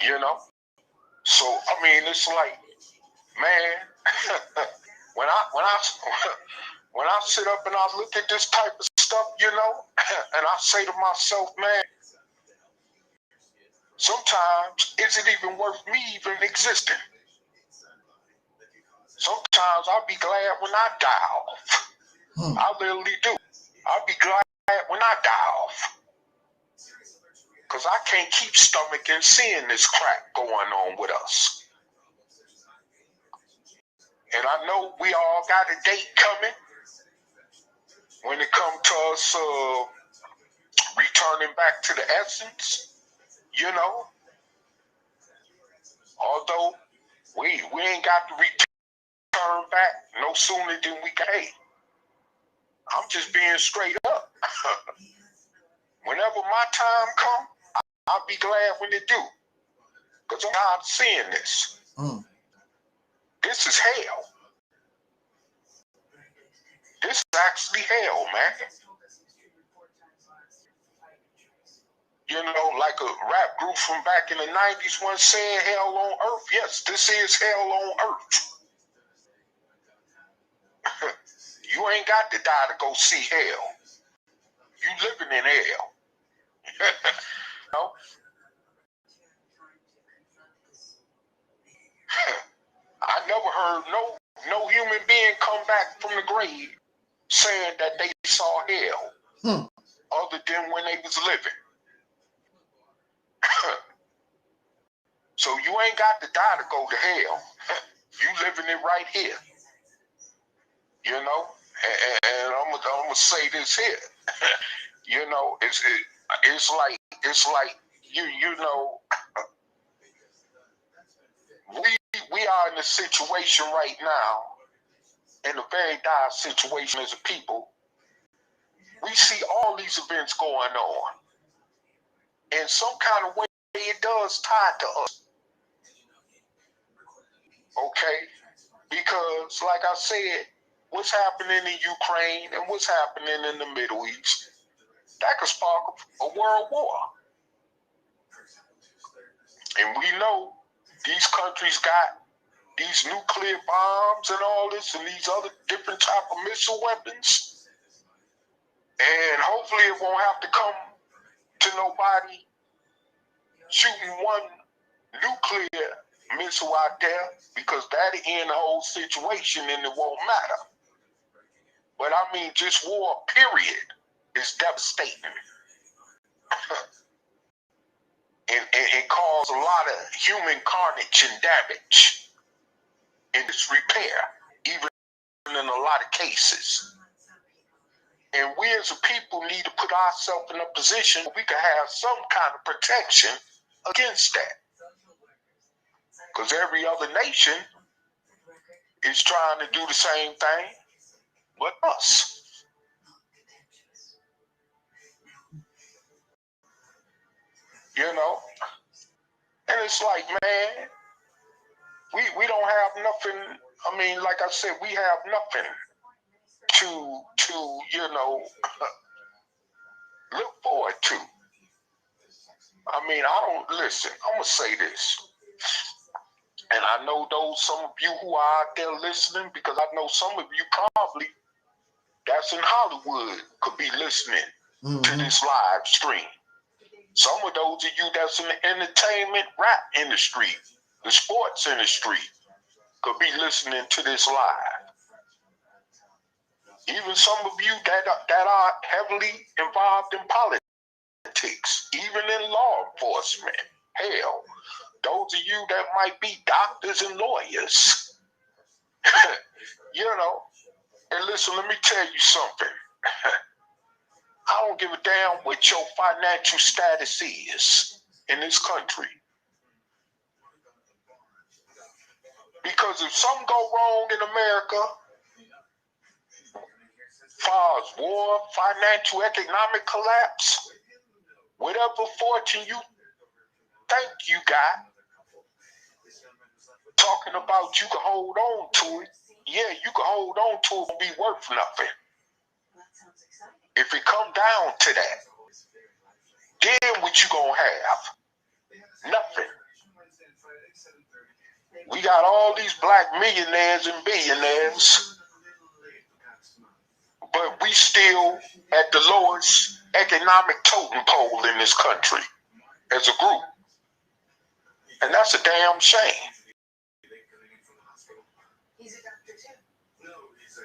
You know? So, I mean, it's like, man, when I sit up and I look at this type of stuff, you know, and I say to myself, man, sometimes is it even worth me even existing? Sometimes I'll be glad when I die off. I literally do. I'll be glad when I die off. Because I can't keep stomaching seeing this crap going on with us. And I know we all got a date coming when it comes to us returning back to the essence, you know. Although we ain't got to return back no sooner than we can. Hey, I'm just being straight up. Whenever my time comes, I'll be glad when it do. Because I'm not seeing this. This is hell. This is actually hell, man. You know, like a rap group from back in the 90s once said, hell on earth. Yes, this is hell on earth. You ain't got to die to go see hell. You living in hell. No? I never heard no human being come back from the grave saying that they saw hell other than when they was living. So you ain't got to die to go to hell. You living it right here. You know? And I'm gonna say this here. You know, it's like you know, we are in a situation right now, in a very dire situation as a people. We see all these events going on. In some kind of way, it does tie to us. Okay? Because, like I said, what's happening in Ukraine and what's happening in the Middle East, that could spark a world war. And we know these countries got these nuclear bombs and all this and these other different type of missile weapons. And hopefully it won't have to come to nobody shooting one nuclear missile out there, because that'll end the whole situation and it won't matter. But I mean, just war, period, is devastating. and cause a lot of human carnage and damage in its repair, even in a lot of cases. And we as a people need to put ourselves in a position where we can have some kind of protection against that. Because every other nation is trying to do the same thing but us. You know? And it's like, man, we don't have nothing. I mean, like I said, we have nothing to you know, look forward to. I mean, listen, I'm going to say this. And I know some of you who are out there listening, because I know some of you probably that's in Hollywood could be listening to this live stream. Some of those of you that's in the entertainment rap industry, the sports industry, could be listening to this live. Even some of you that are heavily involved in politics, even in law enforcement. Hell, those of you that might be doctors and lawyers. You know, and listen, let me tell you something. I don't give a damn what your financial status is in this country. Because if something go wrong in America, as far as war, financial, economic collapse, whatever fortune you think you got, talking about you can hold on to it, yeah, you can hold on to it and be worth nothing. If it come down to that, then what you gonna have? Nothing. We got all these black millionaires and billionaires, but we still at the lowest economic totem pole in this country as a group. And that's a damn shame. He's a doctor too. No, he's a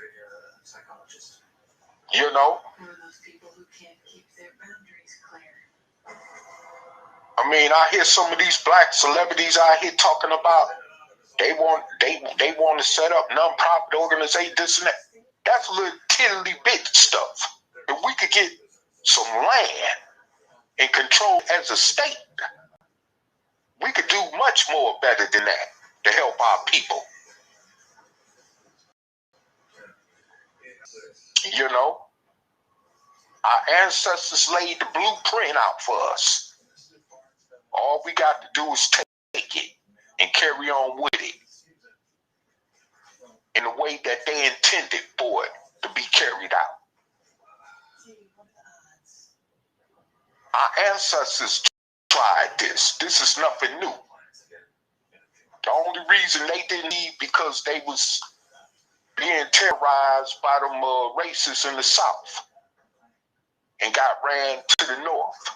psychologist. You know? One of those people who can't keep their boundaries clear. I mean, I hear some of these black celebrities out here talking about they want to set up non-profit organizations, this and that. That's little tiddly bit stuff. If we could get some land and control as a state, we could do much more better than that to help our people. You know, our ancestors laid the blueprint out for us. All we got to do is take it and carry on with it in the way that they intended for it to be carried out. Our ancestors tried this. This is nothing new. The only reason they didn't leave because they was being terrorized by them racists in the South and got ran to the North.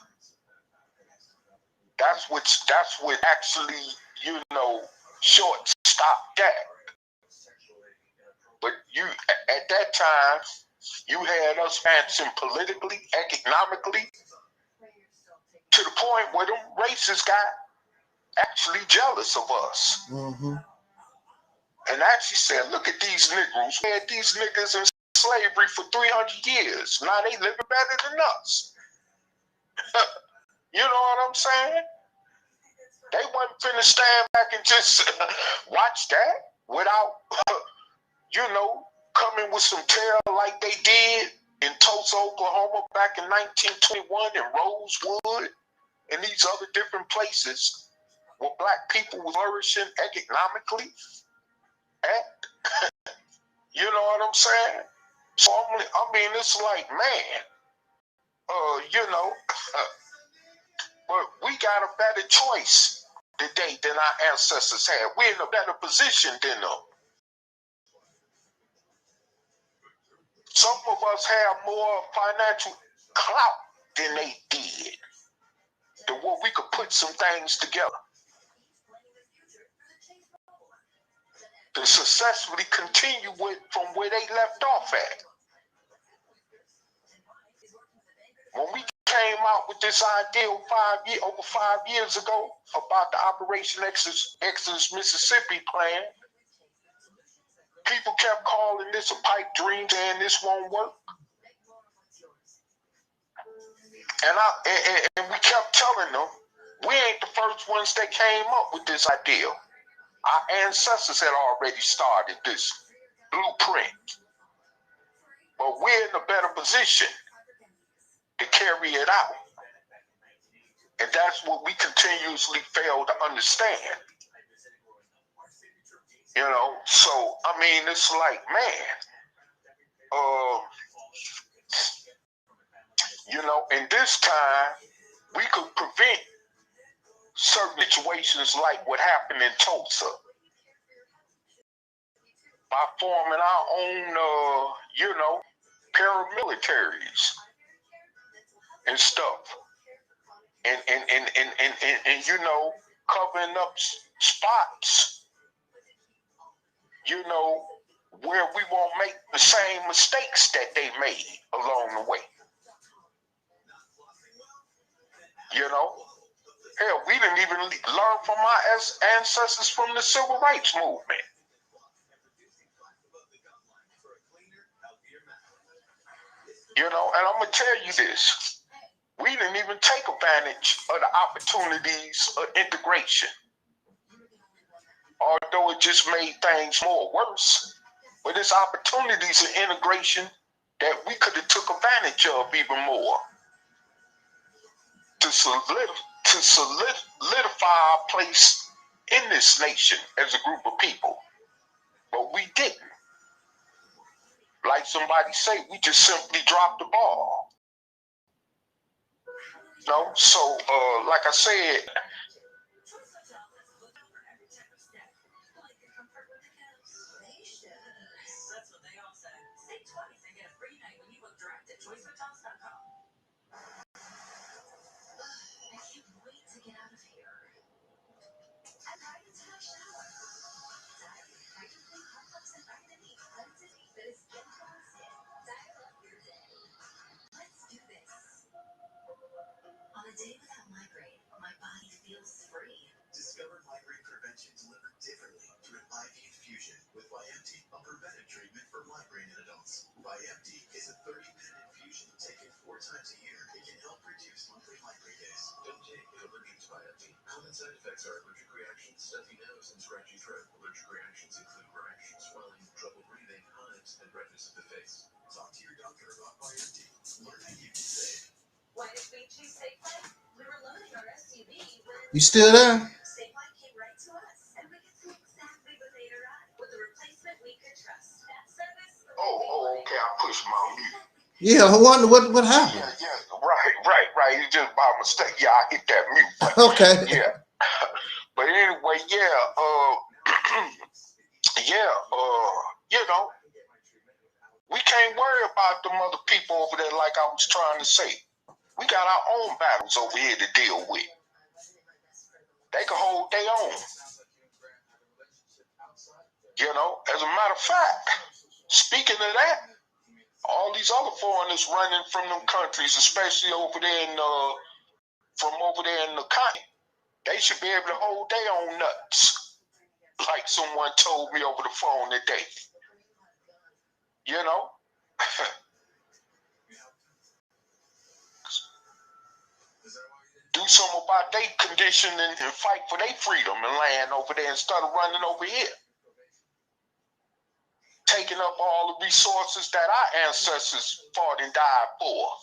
That's what actually, you know, short stopped that. But you, at that time, you had us advancing politically, economically, to the point where them racists got actually jealous of us. Mm-hmm. And actually said, look at these Negroes. We had these niggas in slavery for 300 years. Now they living better than us. You know what I'm saying? They wasn't finna stand back and just watch that without, you know, coming with some terror like they did in Tulsa, Oklahoma back in 1921, and Rosewood and these other different places where black people were flourishing economically. You know what I'm saying? So I mean, it's like, man, you know, but we got a better choice today than our ancestors had. We're in a better position than them. Some of us have more financial clout than they did, to where we could put some things together to successfully continue with from where they left off at. When we came out with this idea over 5 years ago about the Operation Exodus Mississippi plan, people kept calling this a pipe dream, saying this won't work. And we kept telling them, we ain't the first ones that came up with this idea. Our ancestors had already started this blueprint. But we're in a better position to carry it out. And that's what we continuously fail to understand. You know, so, I mean, it's like, man, you know, in this time, we could prevent certain situations like what happened in Tulsa by forming our own, you know, paramilitaries and stuff and you know, covering up spots, you know, where we won't make the same mistakes that they made along the way. You know, hell, we didn't even learn from our ancestors from the civil rights movement. You know, and I'm going to tell you this. We didn't even take advantage of the opportunities of integration. Although it just made things more worse. But there's opportunities of integration that we could have took advantage of even more to solidify our place in this nation as a group of people. But we didn't. Like somebody say, we just simply dropped the ball. No, so like I said, On a day without migraine, my body feels free. Discover migraine prevention delivered differently through an IV infusion with Vyepti, a preventive treatment for migraine in adults. Vyepti is a 30-minute infusion taken 4 times a year. It can help reduce monthly migraine days. Don't take if allergic to Vyepti. Common side effects are allergic reactions, stuffy nose, and scratchy throat. Allergic reactions include rash, swelling, trouble breathing, hives, and redness of the face. Talk to your doctor about Vyepti. Learn how you can save. Why did we choose SafePlay? We were loading our SUV. You still there? SafePlay came right to us, and we could see exactly what they arrived with a replacement we could trust. That service. oh, okay, I pushed my mute. Yeah, I wonder what happened. Yeah, right. It's just by mistake. Yeah, I hit that mute button. Okay. Yeah. But anyway, yeah, you know, we can't worry about them other people over there like I was trying to say. We got our own battles over here to deal with. They can hold their own. You know, as a matter of fact, speaking of that, all these other foreigners running from them countries, especially over there in from over there in the continent, they should be able to hold their own nuts, like someone told me over the phone today. You know. Do something about their condition and fight for their freedom and land over there instead of running over here. Taking up all the resources that our ancestors fought and died for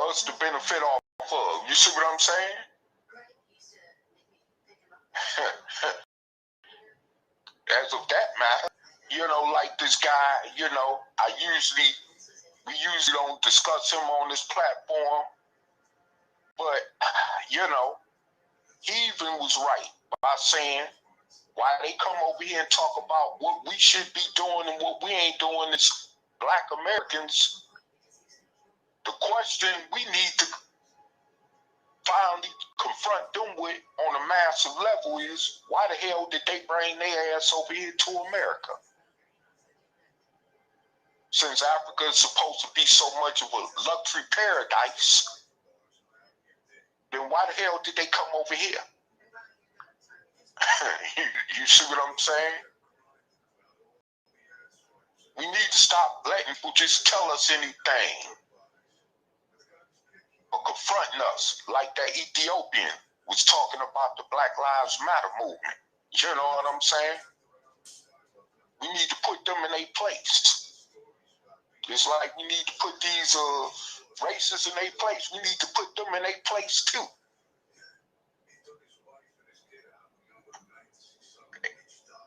us to benefit off of. You see what I'm saying? As of that matter, you know, like this guy, you know, we usually don't discuss him on this platform, but, you know, he even was right by saying why they come over here and talk about what we should be doing and what we ain't doing as Black Americans. The question we need to finally confront them with on a massive level is, why the hell did they bring their ass over here to America? Since Africa is supposed to be so much of a luxury paradise, then why the hell did they come over here? You see what I'm saying? We need to stop letting people just tell us anything or confronting us like that Ethiopian was talking about the Black Lives Matter movement. You know what I'm saying? We need to put them in their place. It's like we need to put these races in their place. We need to put them in their place too.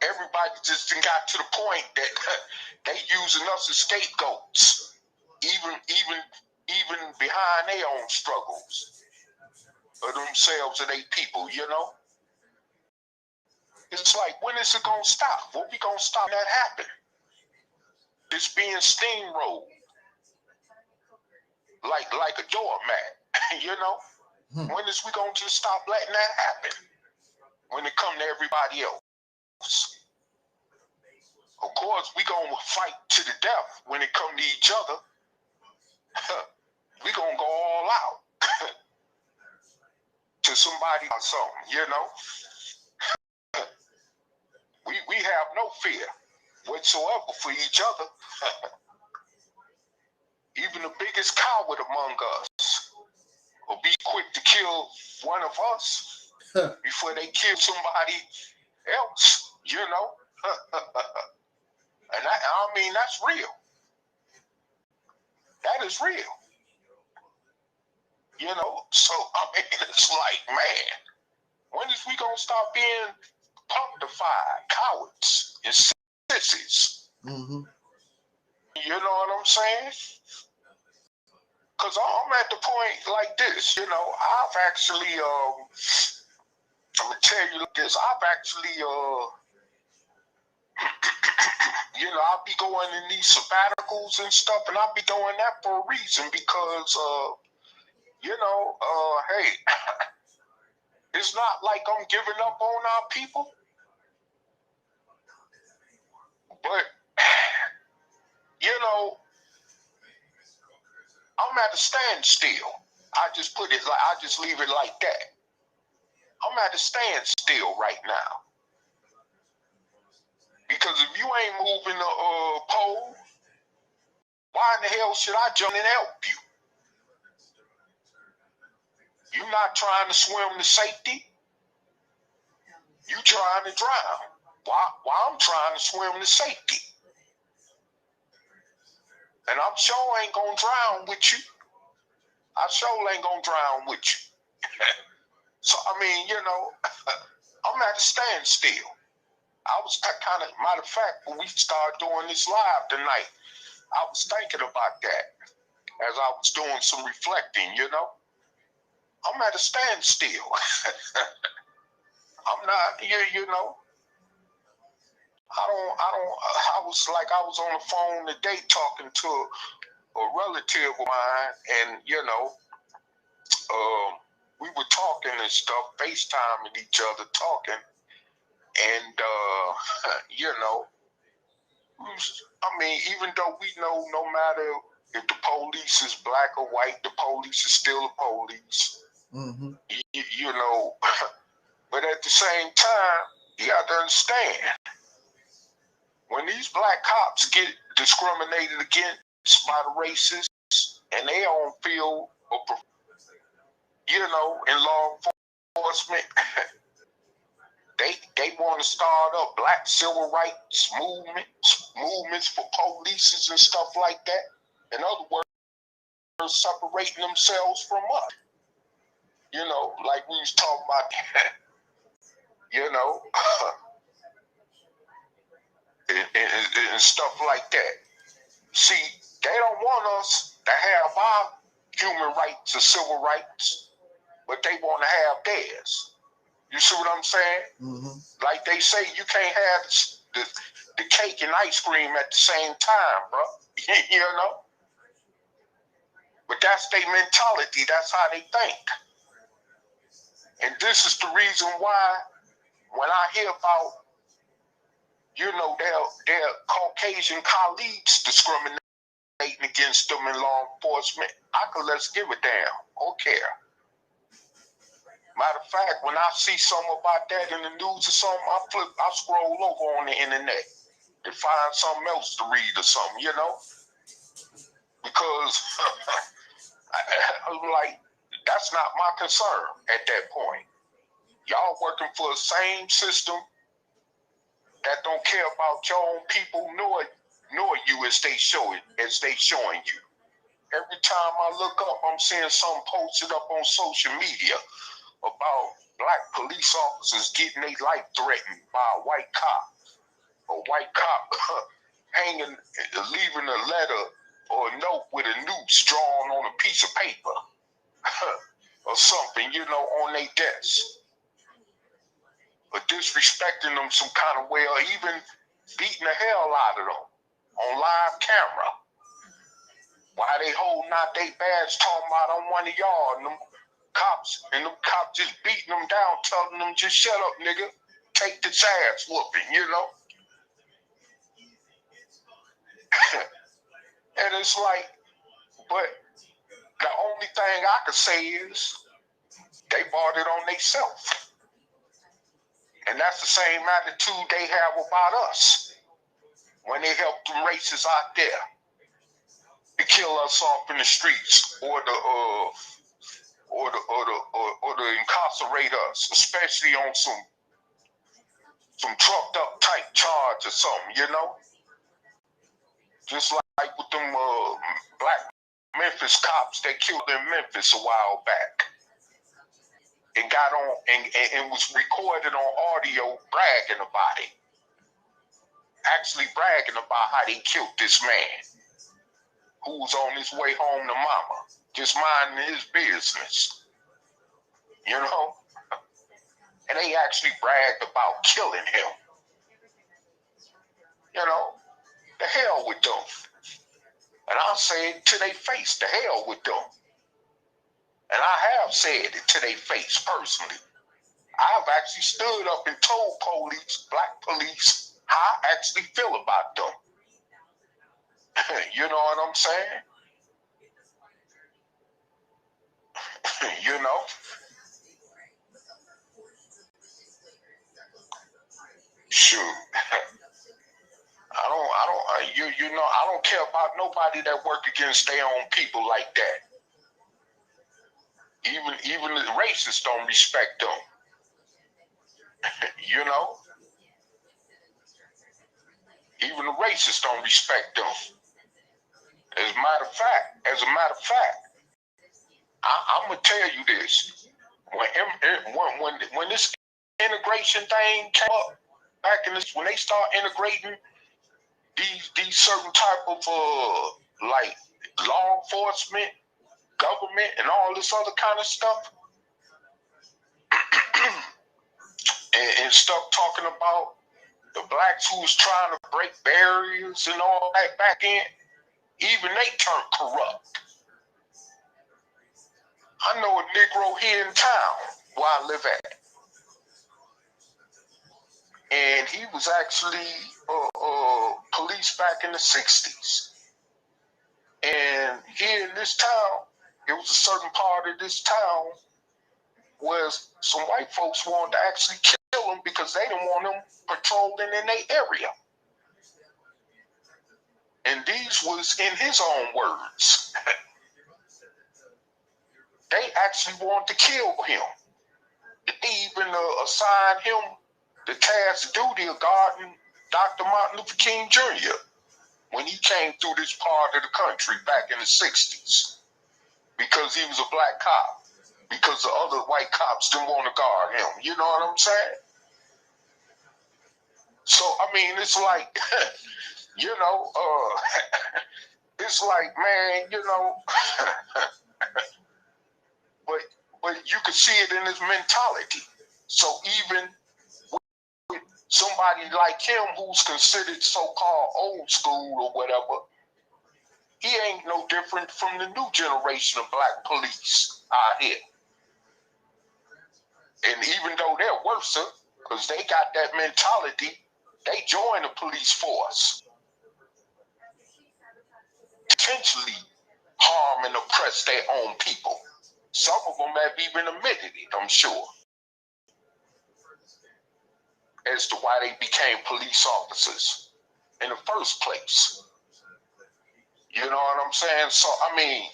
Everybody just got to the point that they using us as scapegoats, even behind their own struggles of themselves and their people. You know, it's like, when is it gonna stop? When we gonna stop that happening? It's being steamrolled. like a doormat, you know? When is we gonna just stop letting that happen? When it come to everybody else. Of course, we gonna fight to the death when it come to each other. We gonna go all out to somebody or something, you know? We have no fear whatsoever for each other. Even the biggest coward among us will be quick to kill one of us before they kill somebody else, you know? And I mean, that's real. That is real. You know, so I mean, it's like, man, when is we gonna stop being punctified, cowards, and sissies? Mm-hmm. You know what I'm saying? Because I'm at the point like this, you know, I've actually, I'm gonna tell you this, I've actually, you know, I'll be going in these sabbaticals and stuff, and I'll be doing that for a reason because, you know, hey, it's not like I'm giving up on our people, but, you know, I'm at a standstill. I just put it like, I just leave it like that. I'm at a standstill right now. Because if you ain't moving the pole, why in the hell should I jump in and help you? You're not trying to swim to safety. You trying to drown. Why I'm trying to swim to safety. And I'm sure ain't gonna drown with you. I sure ain't gonna drown with you. So, I mean, you know, I'm at a standstill. I was kind of, matter of fact, when we started doing this live tonight, I was thinking about that as I was doing some reflecting, you know. I'm at a standstill. I'm not, you know, I was on the phone today talking to a relative of mine, and, you know, we were talking and stuff, FaceTiming each other, talking, and, you know, I mean, even though we know no matter if the police is black or white, the police is still the police, mm-hmm. you know, but at the same time, you got to understand, when these black cops get discriminated against by the racists and they don't feel, you know, in law enforcement, they want to start up black civil rights movements for police and stuff like that. In other words, separating themselves from us. You know, like we was talking about, you know, and stuff like that. See, they don't want us to have our human rights or civil rights, but they want to have theirs. You see what I'm saying? Mm-hmm. Like they say, you can't have the cake and ice cream at the same time, bro. You know? But that's their mentality. That's how they think. And this is the reason why when I hear about, you know, their Caucasian colleagues discriminating against them in law enforcement, I could let's give a damn. Who care? Matter of fact, when I see something about that in the news or something, I scroll over on the internet and find something else to read or something, you know? Because, like, that's not my concern at that point. Y'all working for the same system that don't care about your own people nor you as they showing you. Every time I look up, I'm seeing something posted up on social media about black police officers getting their life threatened by a white cop. A white cop hanging, leaving a letter or a note with a noose drawn on a piece of paper or something, you know, on their desk. Or disrespecting them some kind of way, or even beating the hell out of them on live camera. Why they holding out their badge talking about I'm one of y'all, and them cops just beating them down, telling them just shut up, nigga. Take this ass whooping, you know? And it's like, but the only thing I could say is they bought it on themselves. And that's the same attitude they have about us when they help them racists out there to kill us off in the streets or to incarcerate us, especially on some trucked up type charge or something, you know? Just like with them black Memphis cops that killed in Memphis a while back and got on and was recorded on audio bragging about it. Actually bragging about how they killed this man who was on his way home to mama, just minding his business, you know? And they actually bragged about killing him. You know, the hell with them. And I'll say it to their face, the hell with them. And I have said it to their face personally. I've actually stood up and told police, black police, how I actually feel about them. You know what I'm saying? You know? Shoot. I don't care about nobody that work against their own people like that. Even the racists don't respect them. You know? Even the racists don't respect them. As a matter of fact, I'm gonna tell you this: when this integration thing came up back in this, when they start integrating these certain type of like law enforcement, government, and all this other kind of stuff, and stuff talking about the blacks who was trying to break barriers and all that back in, even they turned corrupt. I know a Negro here in town where I live at, and he was actually police back in the 60s. And here in this town, it was a certain part of this town where some white folks wanted to actually kill him because they didn't want him patrolling in their area. And these was in his own words. They actually wanted to kill him. They even assigned him the task duty of guarding Dr. Martin Luther King Jr. when he came through this part of the country back in the 60s, because he was a black cop, because the other white cops didn't want to guard him. You know what I'm saying? So, I mean, it's like, you know, it's like, man, you know, but you could see it in his mentality. So even with somebody like him who's considered so-called old school or whatever, he ain't no different from the new generation of black police out here. And even though they're worse, because they got that mentality, they join the police force, potentially harm and oppress their own people. Some of them have even admitted it, I'm sure, as to why they became police officers in the first place. You know what I'm saying? So, I mean,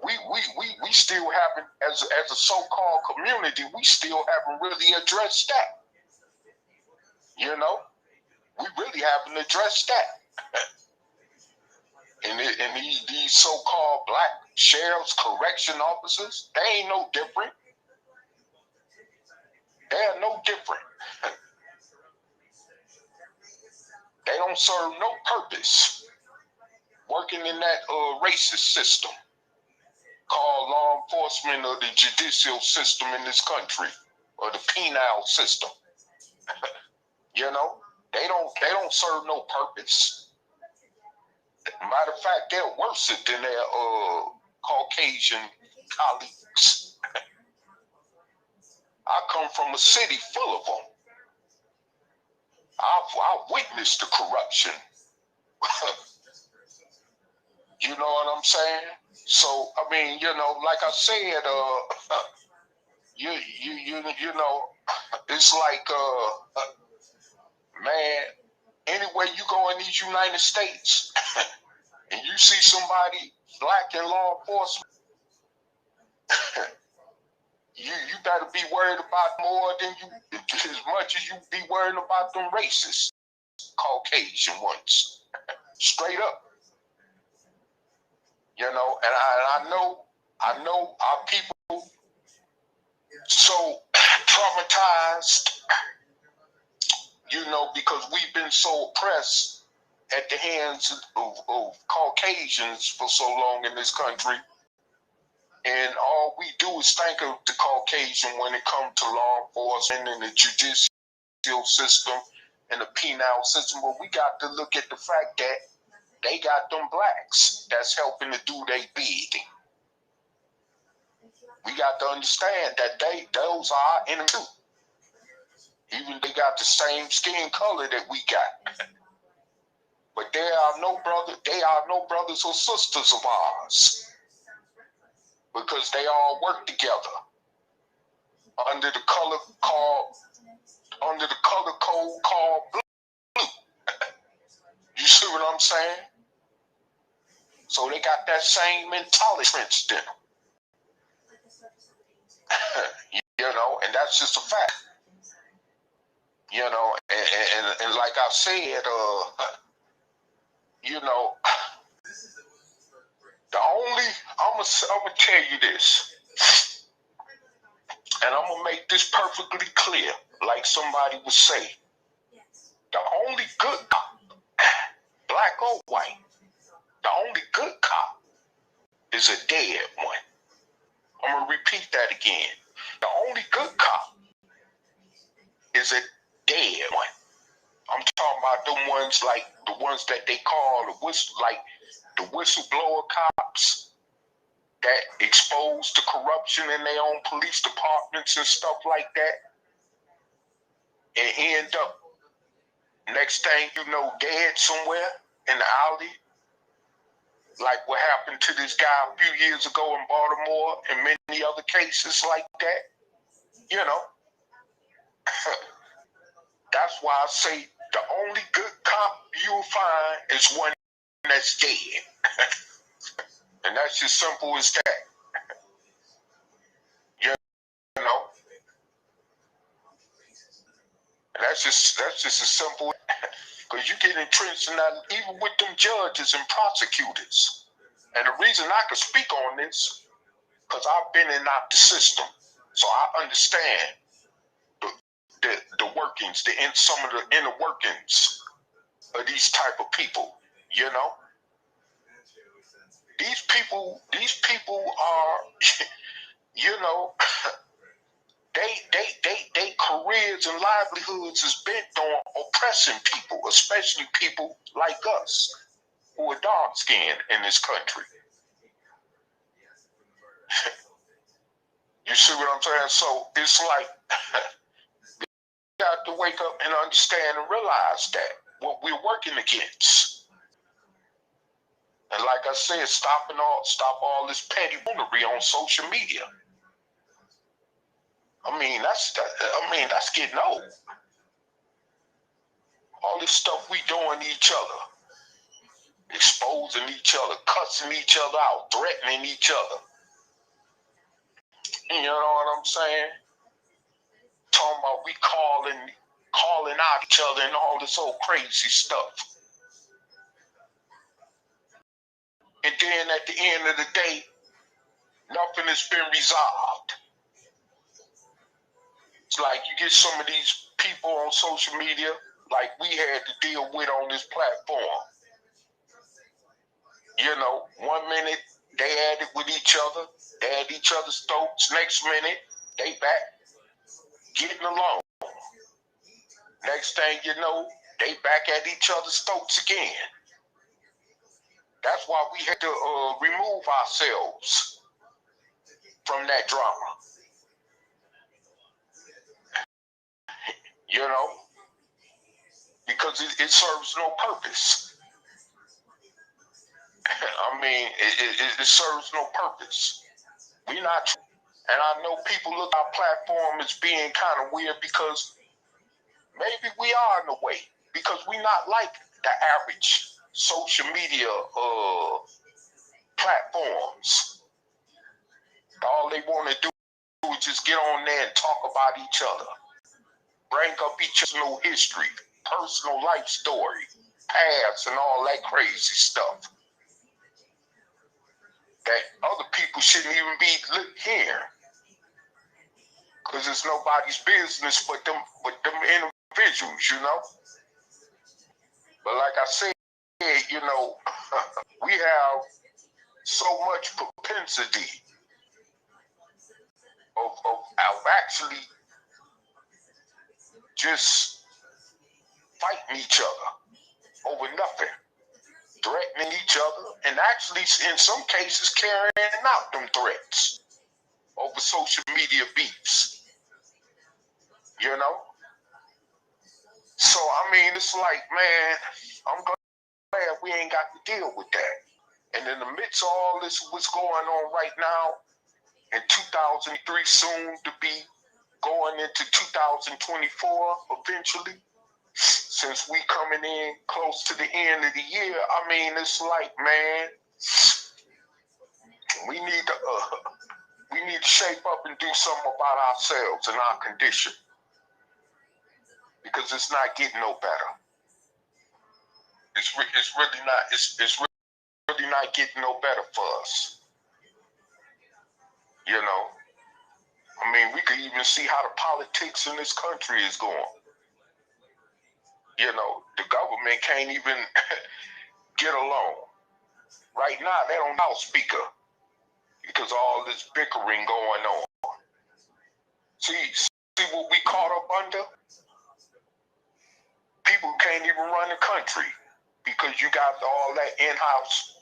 we still haven't, as a so-called community, we still haven't really addressed that. You know? We really haven't addressed that. And these so-called black sheriffs, correction officers, they ain't no different. They're no different. They don't serve no purpose working in that racist system called law enforcement or the judicial system in this country, or the penal system. You know, they don't serve no purpose. Matter of fact, they're worse than their Caucasian colleagues. I come from a city full of them. I've witnessed the corruption. You know what I'm saying? So I mean, you know, like I said, you know, it's like man, anywhere you go in these United States, and you see somebody black in law enforcement, you better be worried about more than you, as much as you be worried about them racist Caucasian ones. Straight up. You know, and I know our people so traumatized, you know, because we've been so oppressed at the hands of Caucasians for so long in this country. And all we do is think of the Caucasian when it comes to law enforcement and the judicial system and the penal system. But we got to look at the fact that they got them blacks that's helping to do their bidding. We got to understand that those are our enemies too. Even they got the same skin color that we got. But they are no brothers or sisters of ours. Because they all work together under the color code called blue. You see what I'm saying? So they got that same mentality entrenched in them. You know, and that's just a fact. You know, and like I said, you know, I'm gonna tell you this, and I'm gonna make this perfectly clear, like somebody would say. The only good cop, black or white, the only good cop is a dead one. I'm gonna repeat that again. The only good cop is a dead one. I'm talking about them ones like the ones that they call the whistleblower cops that expose the corruption in their own police departments and stuff like that, and end up next thing you know dead somewhere in the alley, like what happened to this guy a few years ago in Baltimore and many other cases like that. You know, that's why I say the only good cop you'll find is one that's dead. And that's just simple as that. You know? And that's just as simple. Because you get entrenched in that, even with them judges and prosecutors. And the reason I can speak on this, because I've been in the system. So I understand the workings, some of the inner workings of these type of people, you know? These people are, you know, they careers and livelihoods is bent on oppressing people, especially people like us who are dark skinned in this country. You see what I'm saying? So it's like you have to wake up and understand and realize that what we're working against. And like I said, stop all this petty foolery on social media. I mean, that's getting old. All this stuff we doing to each other, exposing each other, cussing each other out, threatening each other. You know what I'm saying? Talking about we calling out each other and all this old crazy stuff. And then at the end of the day, nothing has been resolved. It's like you get some of these people on social media like we had to deal with on this platform. You know, one minute they had it with each other, they had each other's throats. Next minute, they back getting along. Next thing you know, they back at each other's throats again. That's why we had to remove ourselves from that drama. You know, because it serves no purpose. I mean, it serves no purpose. We're not, and I know people look at our platform as being kind of weird because maybe we are in a way, because we're not like the average social media platforms. All they want to do is just get on there and talk about each other, bring up each other's history, personal life story, past, and all that crazy stuff that other people shouldn't even be here, because it's nobody's business but them individuals, you know. But like I said, you know, we have so much propensity of actually just fighting each other over nothing, threatening each other, and actually in some cases carrying out them threats over social media beefs, you know. So I mean, it's like, man, I'm glad we ain't got to deal with that. And in the midst of all this, what's going on right now in 2003, soon to be going into 2024 eventually, since we coming in close to the end of the year, I mean, it's like, man, we need to shape up and do something about ourselves and our condition, because it's not getting no better. It's really not. It's really not getting no better for us. You know, I mean, we could even see how the politics in this country is going. You know, the government can't even get along. Right now, they don't have a speaker because of all this bickering going on. See what we caught up under? People can't even run the country because you got all that in-house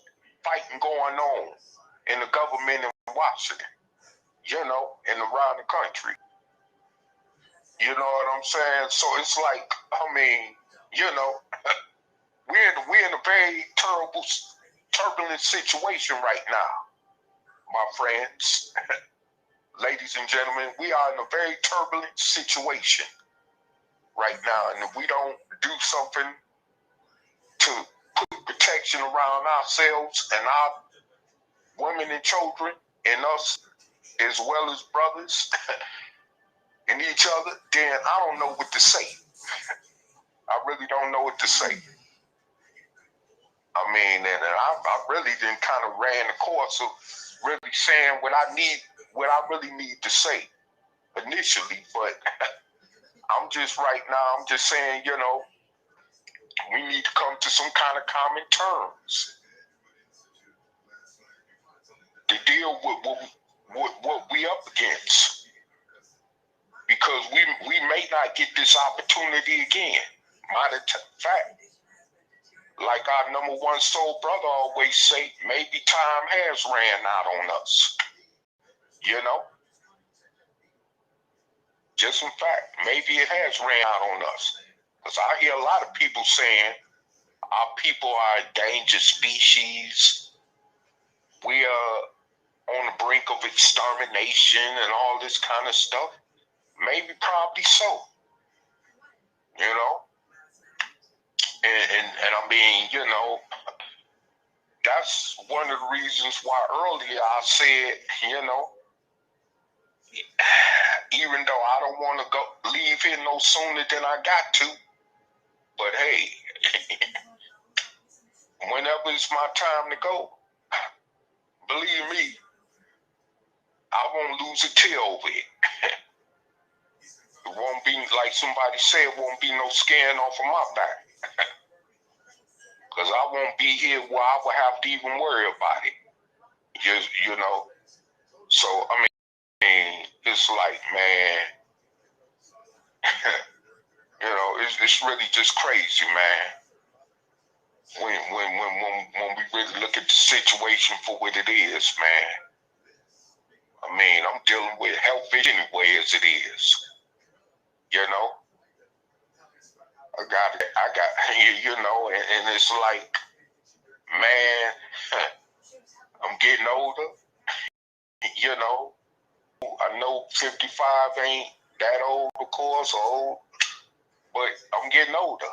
fighting going on in the government in Washington, you know, and around the country. You know what I'm saying? So it's like, I mean, you know, we're in a very terrible, turbulent situation right now, my friends. Ladies and gentlemen, we are in a very turbulent situation right now, and if we don't do something to put protection around ourselves and our women and children and us, as well as brothers and each other, then I don't know what to say. I really don't know what to say. I mean, and I really didn't kind of ran the course of really saying what I really need to say initially, but I'm just saying, you know, we need to come to some kind of common terms to deal with what we up against, because we may not get this opportunity again. Matter of fact, like our number one soul brother always say, maybe time has ran out on us. You know? Just in fact, maybe it has ran out on us. Because I hear a lot of people saying our people are a endangered species. We are on the brink of extermination and all this kind of stuff. Maybe, probably so. You know? And I mean, you know, that's one of the reasons why earlier I said, you know, even though I don't want to leave here no sooner than I got to, but hey, whenever it's my time to go, believe me, I won't lose a tear over it. It won't be, like somebody said, it won't be no skin off of my back. Because I won't be here where I would have to even worry about it. Just, you know. So, I mean, it's like, man, you know, it's really just crazy, man. when we really look at the situation for what it is, man. I mean, I'm dealing with health anyway as it is. You know, I got, you know, and it's like, man, I'm getting older. You know, I know 55 ain't that old, of course, old, but I'm getting older.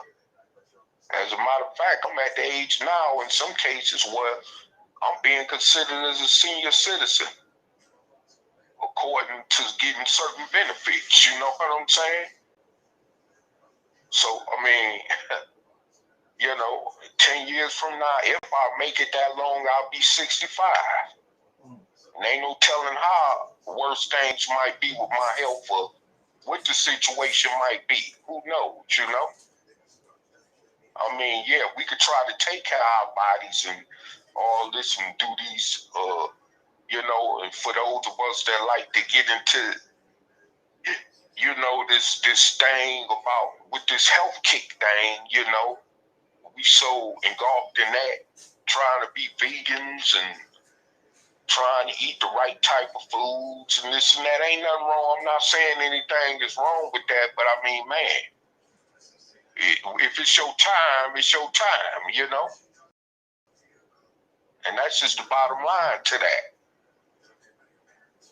As a matter of fact, I'm at the age now in some cases where I'm being considered as a senior citizen according to getting certain benefits, you know what I'm saying? So, I mean, you know, 10 years from now, if I make it that long, I'll be 65. And ain't no telling how worse things might be with my health or what the situation might be. Who knows, you know? I mean, yeah, we could try to take care of our bodies and all this and do these, you know, and for those of us that like to get into, you know, this thing about with this health kick thing, you know, we so engulfed in that, trying to be vegans and trying to eat the right type of foods and this and that. Ain't nothing wrong. I'm not saying anything is wrong with that, but I mean, man, if it's your time, it's your time, you know? And that's just the bottom line to that.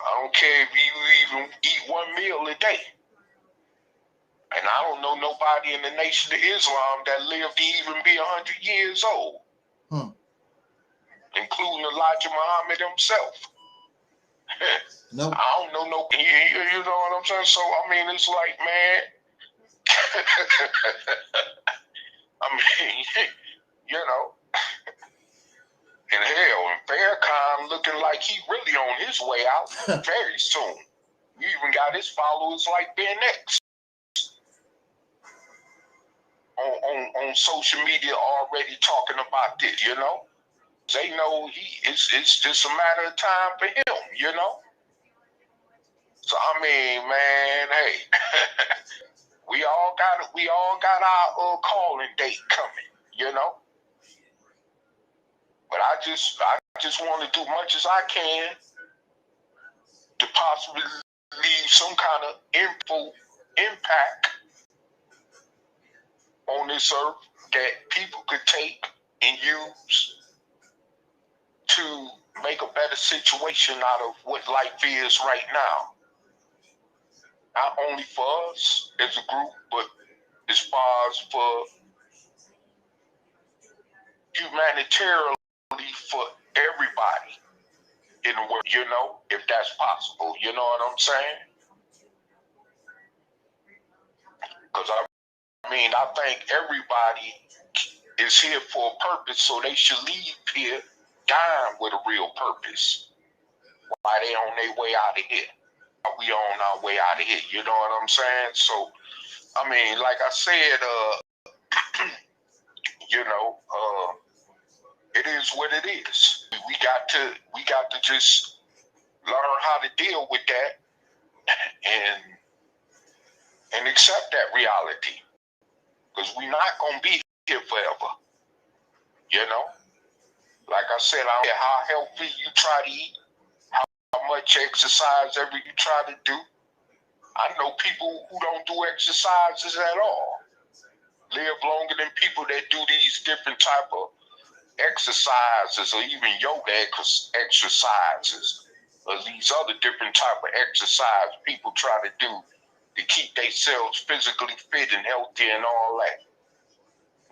I don't care if you even eat one meal a day. And I don't know nobody in the Nation of Islam that lived to even be 100 years old, including Elijah Muhammad himself. No. I don't know no, you know what I'm saying? So, I mean, it's like, man, I mean, you know, and hell, and Farrakhan looking like he really on his way out very soon. You even got his followers like Ben X on social media already talking about this, you know? They know it's just a matter of time for him, you know? So, I mean, man, hey, we all got our calling date coming, you know? But I just want to do much as I can to possibly leave some kind of impact on this earth that people could take and use to make a better situation out of what life is right now. Not only for us as a group, but as far as for humanitarian for everybody in the world, you know, if that's possible. You know what I'm saying? Because I mean, I think everybody is here for a purpose, so they should leave here dying with a real purpose while they on their way out of here. We on our way out of here, you know what I'm saying? So, I mean, like I said, you know, it is what it is. We got to just learn how to deal with that and accept that reality. Because we're not gonna be here forever. You know? Like I said, I don't care how healthy you try to eat, how much exercise ever you try to do. I know people who don't do exercises at all live longer than people that do these different type of exercises or even yoga exercises or these other different type of exercise people try to do to keep themselves physically fit and healthy and all that.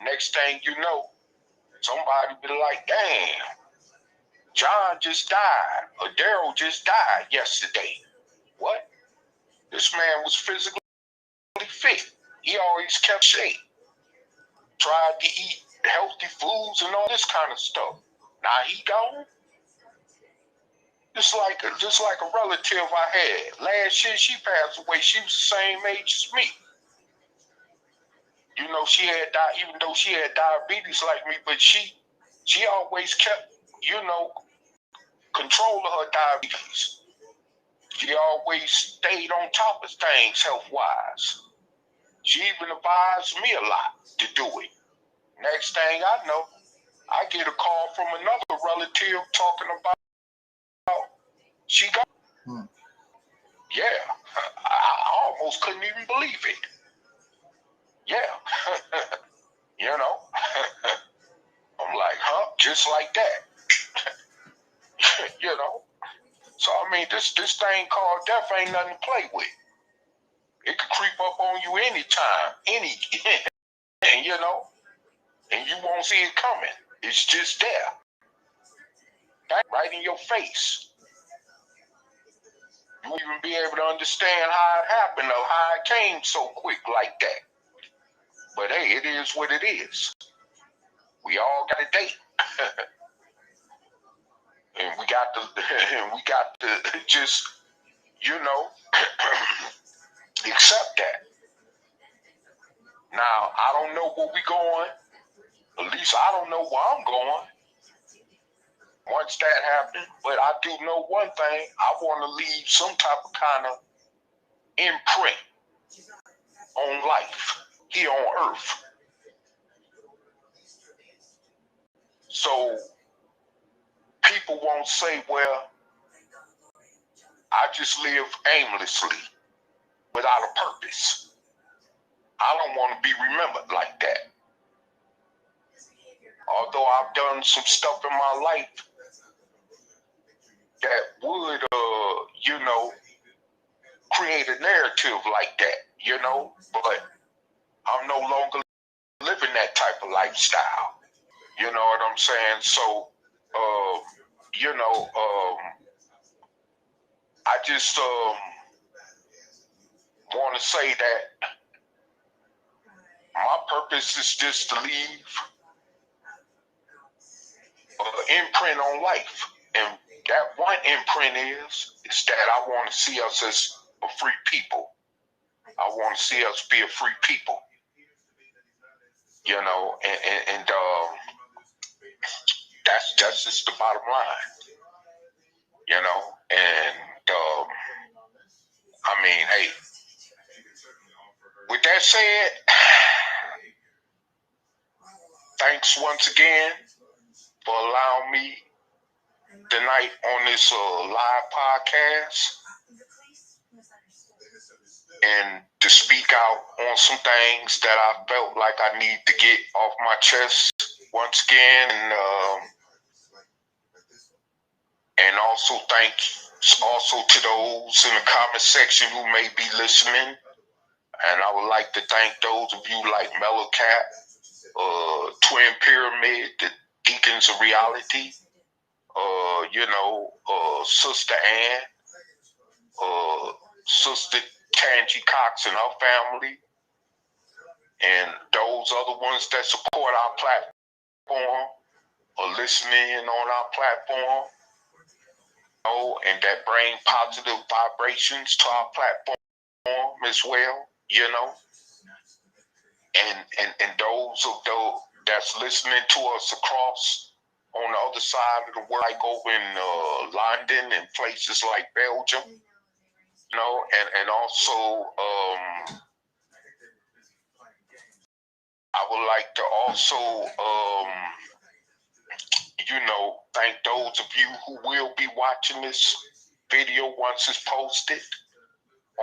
Next thing you know, somebody be like, damn, John just died or Daryl just died yesterday. What? This man was physically fit. He always kept shape. Tried to eat healthy foods and all this kind of stuff. Now he gone. Just like a relative I had. Last year she passed away. She was the same age as me. You know, she had even though she had diabetes like me, but she always kept, you know, control of her diabetes. She always stayed on top of things health-wise. She even advised me a lot to do it. Next thing I know, I get a call from another relative talking about she got. Yeah, I almost couldn't even believe it. Yeah, you know, I'm like, huh? Just like that, you know. So I mean, this thing called death ain't nothing to play with. It could creep up on you anytime, and you know, and you won't see it coming. It's just there, right in your face. You won't even be able to understand how it happened or how it came so quick like that. But hey, it is what it is. We all got a date, and we got to just, you know, accept that. Now I don't know where we going. At least I don't know where I'm going once that happens. But I do know one thing: I want to leave some type of kind of imprint on life here on Earth. So people won't say, well, I just live aimlessly without a purpose. I don't want to be remembered like that. Although I've done some stuff in my life that would, you know, create a narrative like that, you know, but I'm no longer living that type of lifestyle. You know what I'm saying? So, you know, I just want to say that my purpose is just to leave an imprint on life. And that one imprint is that I want to see us as a free people. I want to see us be a free people. You know, and that's just the bottom line. You know, and I mean, hey, with that said, thanks once again for allowing me tonight on this live podcast and to speak out on some things that I felt like I need to get off my chest once again, and also thank also to those in the comment section who may be listening. And I would like to thank those of you like Mellow Cat, Twin Pyramid, the Deacons of Reality, you know, Sister Ann, Sister Tangie Cox and her family, and those other ones that support our platform or listening on our platform, you know, and that bring positive vibrations to our platform as well, you know, and those that's listening to us across on the other side of the world, like over in London and places like Belgium, you know, and also I would like to also you know, thank those of you who will be watching this video once it's posted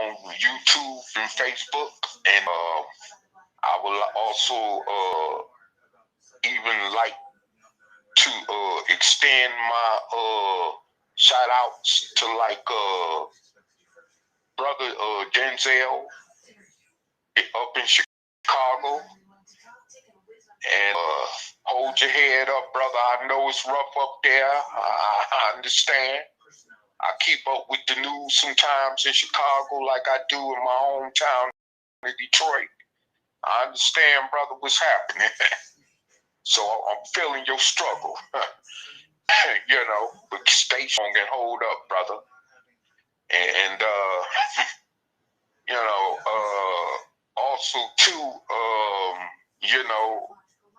on YouTube and Facebook, and I will also even like to extend my shout outs to like brother Denzel up in Chicago, and hold your head up, brother. I know it's rough up there. I understand. I keep up with the news sometimes in Chicago like I do in my hometown in Detroit. I understand, brother, what's happening. So I'm feeling your struggle. You know, but stay strong and hold up, brother. And you know, also too, you know,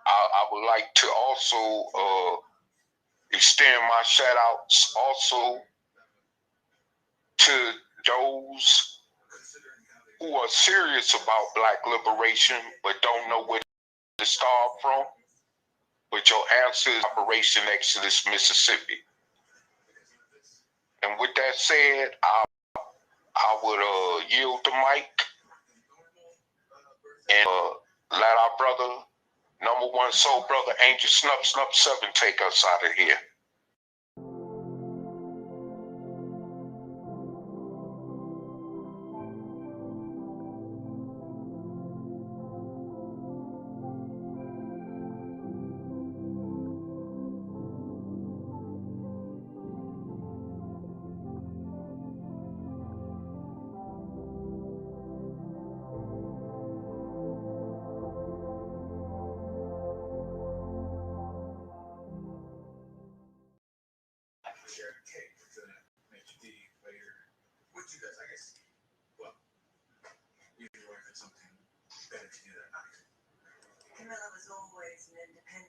I would like to also extend my shout outs also to those who are serious about Black liberation but don't know where to start from. but your answer is Operation Exodus, Mississippi. And with that said, I would yield the mic and let our brother, number one soul brother, Angel Snuff 7, take us out of here. Camilla was always an independent